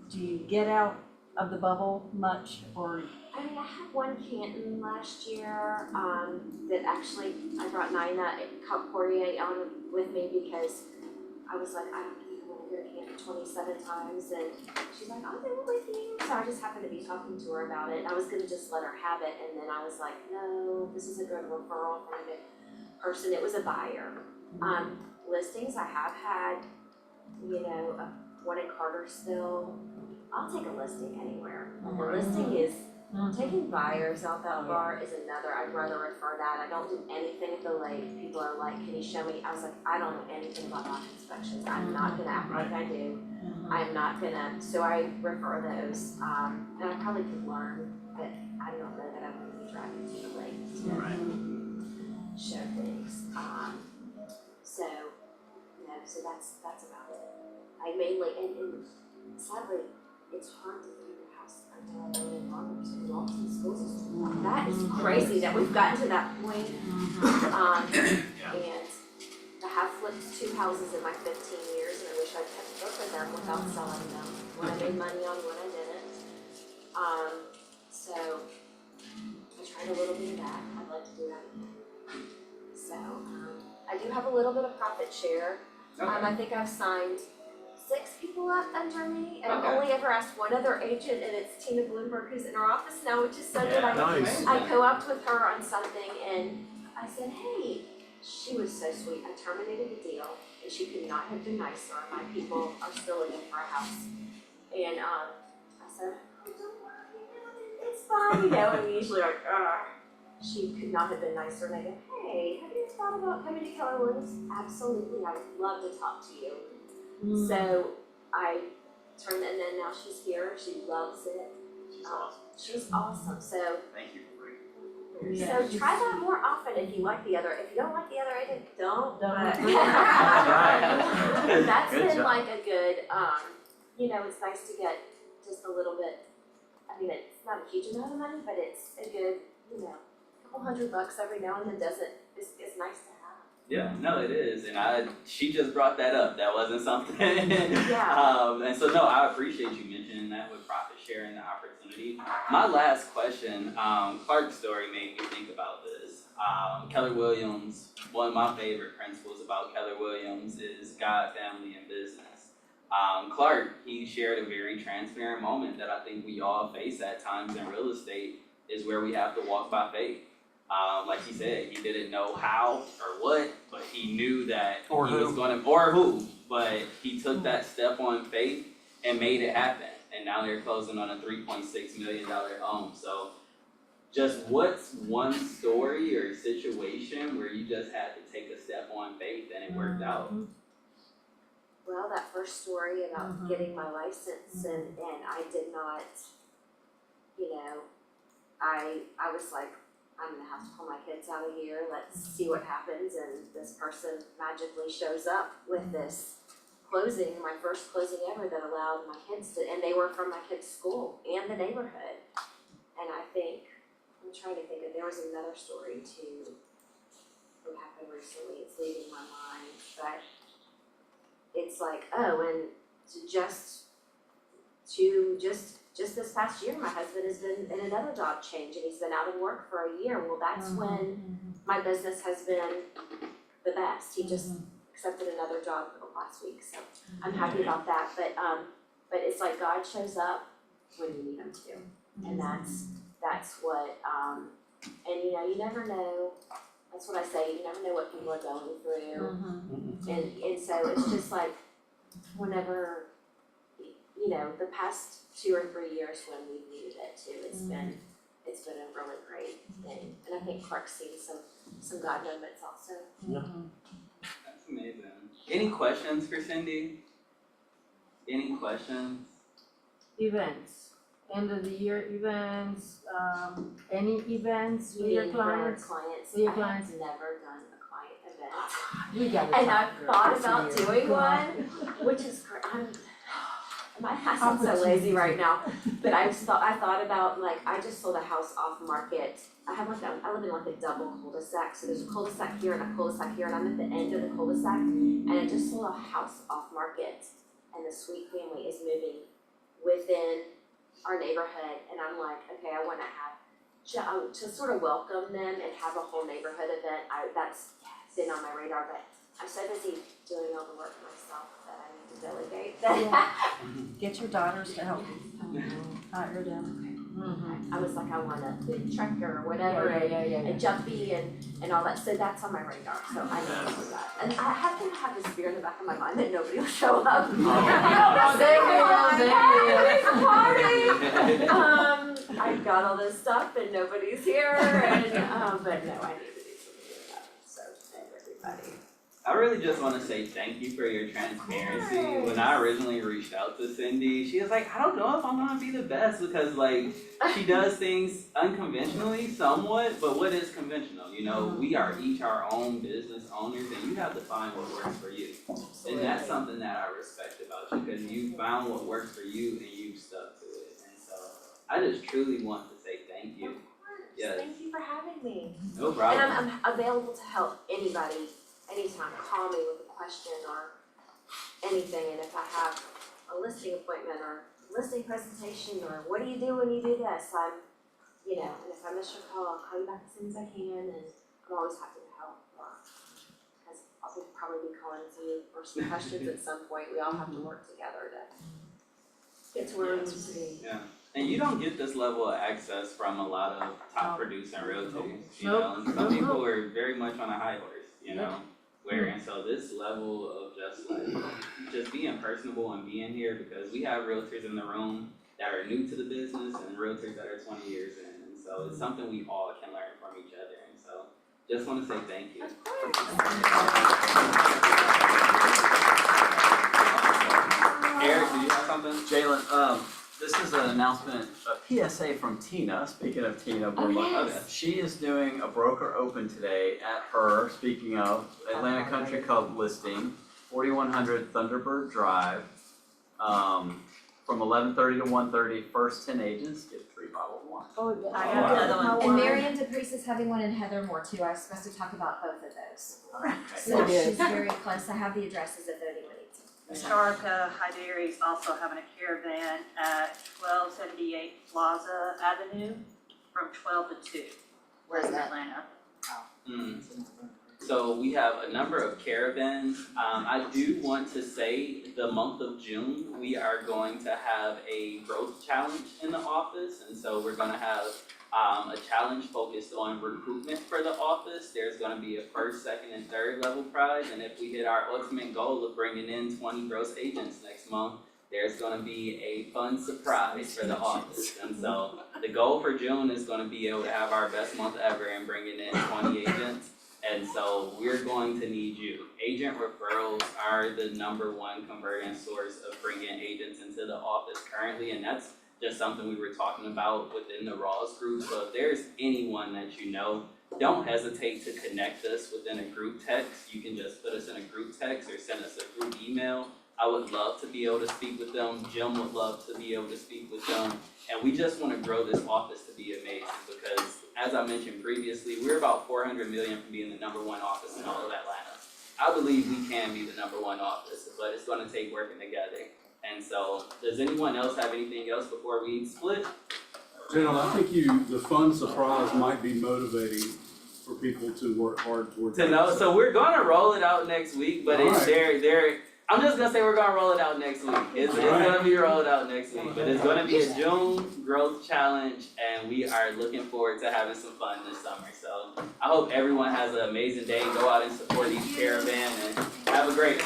S11: Do you get out of the bubble much, or?
S13: I mean, I had one Canton last year, that actually, I brought Nina Poirier on with me because I was like, I don't even want to go to Canton 27 times, and she's like, I'll do it with you. So I just happened to be talking to her about it, and I was gonna just let her have it, and then I was like, no, this is a good referral from a good person. It was a buyer. Listings I have had, you know, one in Cartersville. I'll take a listing anywhere. The listing is, taking buyers out that far is another, I'd rather refer that. I don't do anything at the lake. People are like, can you show me? I was like, I don't know anything about lot inspections. I'm not gonna act like I do. I'm not gonna, so I refer those. And I probably could learn, but I don't know that I'm gonna be driving to the lake to show things. So, you know, so that's about it. I mainly, and sadly, it's hard to find a house under our own farmers in Walton schools. That is crazy that we've gotten to that point. And I have flipped 2 houses in my 15 years, and I wish I'd kept both of them without selling them. One I made money on, one I didn't. So I tried a little bit of that. I'd like to do that again. So I do have a little bit of profit share. I think I've signed 6 people up under me, and I've only ever asked one other agent, and it's Tina Bloomberg, who's in our office now, which is so good. I co-opted with her on something, and I said, hey, she was so sweet. I terminated the deal, and she could not have been nicer. My people are still looking for a house. And I said, oh, don't worry, it's fine, you know, and we usually are like, she could not have been nicer, and I go, hey, have you thought about coming to Keller Williams? Absolutely, I would love to talk to you. So I turned, and then now she's here, she loves it.
S10: She's awesome.
S13: She's awesome, so.
S10: Thank you for
S13: So try that more often if you like the other, if you don't like the other agent, don't. That's
S10: Good
S13: been
S10: job.
S13: like a good, you know, it's nice to get just a little bit, I mean, it's not a huge amount of money, but it's a good, you know, couple $100 every now and then it's nice to have.
S5: Yeah, no, it is, and she just brought that up, that wasn't something.
S13: Yeah.
S5: And so, no, I appreciate you mentioning that with profit sharing, the opportunity opportunity. My last question, Clark's story made me think about this. Keller Williams, one of my favorite principles about Keller Williams is God, family, and business. Clark, he shared a very transparent moment that I think we all face at times in real estate, is where we have to walk by faith. Like he said, he didn't know how or what, but he knew that
S8: Or
S5: he
S8: who.
S5: was gonna, or who, but he took that step on faith and made it happen. And now they're closing on a $3.6 million home. So just what's one story or situation where you just had to take a step on faith and it worked out?
S13: Well, that first story about getting my license and I did not, you know, I was like, I'm gonna have to pull my kids out of here, let's see what happens, and this person magically shows up with this closing, my first closing ever that allowed my kids to, and they were from my kids' school and the neighborhood. And I think, I'm trying to think of, there was another story too that happened recently, it's leaving my mind, but it's like, oh, and just this past year, my husband has been in another job change and he's been out of work for a year. Well, that's when my business has been the best. He just accepted another job last week, so I'm happy about that. But it's like God shows up when you need him to, and that's what and you know, you never know. That's what I say. You never know what people are going through, and so it's just like whenever, you know, the past 2 or 3 years when we've needed it too, it's been a really great thing, and I think Clark's seen some God moments also.
S5: That's amazing. Any questions for Cindy? Any questions?
S11: Events, end of the year events, any events
S13: You
S11: with your
S13: mean for
S11: clients?
S13: clients?
S11: With your
S13: I
S11: clients?
S13: have never done a client event.
S11: We gotta
S13: And
S11: talk
S13: I've
S11: through
S13: thought
S11: this
S13: about
S11: year.
S13: doing one, which is great. I sound so lazy right now, but I thought about, like, I just sold a house off market. I live in like a double cul-de-sac, so there's a cul-de-sac here and a cul-de-sac here, and I'm at the end of the cul-de-sac, and I just sold a house off market, and the Sweet family is moving within our neighborhood, and I'm like, okay, I wanna have, to sort of welcome them and have a whole neighborhood event. That's been on my radar, but I'm so busy doing all the work myself that I need to delegate that.
S11: Get your daughters to help you. Hire them.
S13: I was like, I want a food truck or whatever, and jumpy and all that, so that's on my radar, so I know to do that. And I have to have this fear in the back of my mind that nobody will show up. I've got all this stuff and nobody's here, and, but no, I need to do something with that, so, thank everybody.
S5: I really just want to say thank you for your transparency. When I originally reached out to Cindy, she was like, I don't know if I'm gonna be the best, because like she does things unconventionally somewhat, but what is conventional? You know, we are each our own business owners, and you have to find what works for you. And that's something that I respect about you, because you found what works for you and you stuck to it. And so I just truly want to say thank you.
S13: Of course,
S5: Yes.
S13: thank you for having me.
S5: No problem.
S13: And I'm available to help anybody, anytime, call me with a question or anything, and if I have a listing appointment or listing presentation or what do you do when you do this, I'm, you know, and if I miss your call, I'll call you back as soon as I can, and I'm always happy to help, because I'll probably be calling you for some questions at some point. We all have to work together to get to where we need to be.
S5: Yeah, and you don't get this level of access from a lot of top producing realtors, you know, and some people are very much on a high horse, you know, and so this level of just being personable and being here, because we have realtors in the room that are new to the business and realtors that are 20 years in, and so it's something we all can learn from each other, and so just want to say thank you.
S13: Of course.
S5: Eric, do you have something?
S10: Jalen, this is an announcement, a PSA from Tina, speaking of Tina Bluma.
S13: yes.
S10: She is doing a broker open today at her, speaking of, Atlanta Country Club listing, 4100 Thunderbird Drive. From 11:30 to 1:30, first 10 agents get 3 bottles of wine.
S11: Oh, yeah.
S10: I got another
S13: And Marianne DePriest is having one in Heathermore too. I was supposed to talk about both of those. So
S11: Good.
S13: she's very close. I have the addresses if anyone needs them.
S15: Historica High Dairy is also having a caravan at 1278 Plaza Avenue from 12 to 2
S2: Where's
S15: in
S2: that?
S15: Atlanta.
S5: So we have a number of caravans. I do want to say the month of June, we are going to have a growth challenge in the office. And so we're gonna have a challenge focused on recruitment for the office. There's gonna be a first, second, and third level prize. And if we hit our ultimate goal of bringing in 20 gross agents next month, there's gonna be a fun surprise for the office. And so the goal for June is gonna be able to have our best month ever and bringing in 20 agents. And so we're going to need you. Agent referrals are the #1 converting source of bringing agents into the office currently, and that's just something we were talking about within the Rawls group. So if there's anyone that you know, don't hesitate to connect us within a group text. You can just put us in a group text or send us a group email. I would love to be able to speak with them. Jim would love to be able to speak with them. And we just want to grow this office to be amazing because, as I mentioned previously, we're about 400 million from being the #1 office in all of Atlanta. I believe we can be the #1 office, but it's going to take working together. And so, does anyone else have anything else before we split?
S3: General, I think the fun surprise might be motivating for people to work hard towards.
S5: To know, so we're gonna roll it out next week, but it's
S3: Alright.
S5: there. I'm just gonna say we're gonna roll it out next week. It's gonna be rolled out next week, but it's gonna be a June growth challenge, and we are looking forward to having some fun this summer. So I hope everyone has an amazing day. Go out and support each caravan, and have a great one.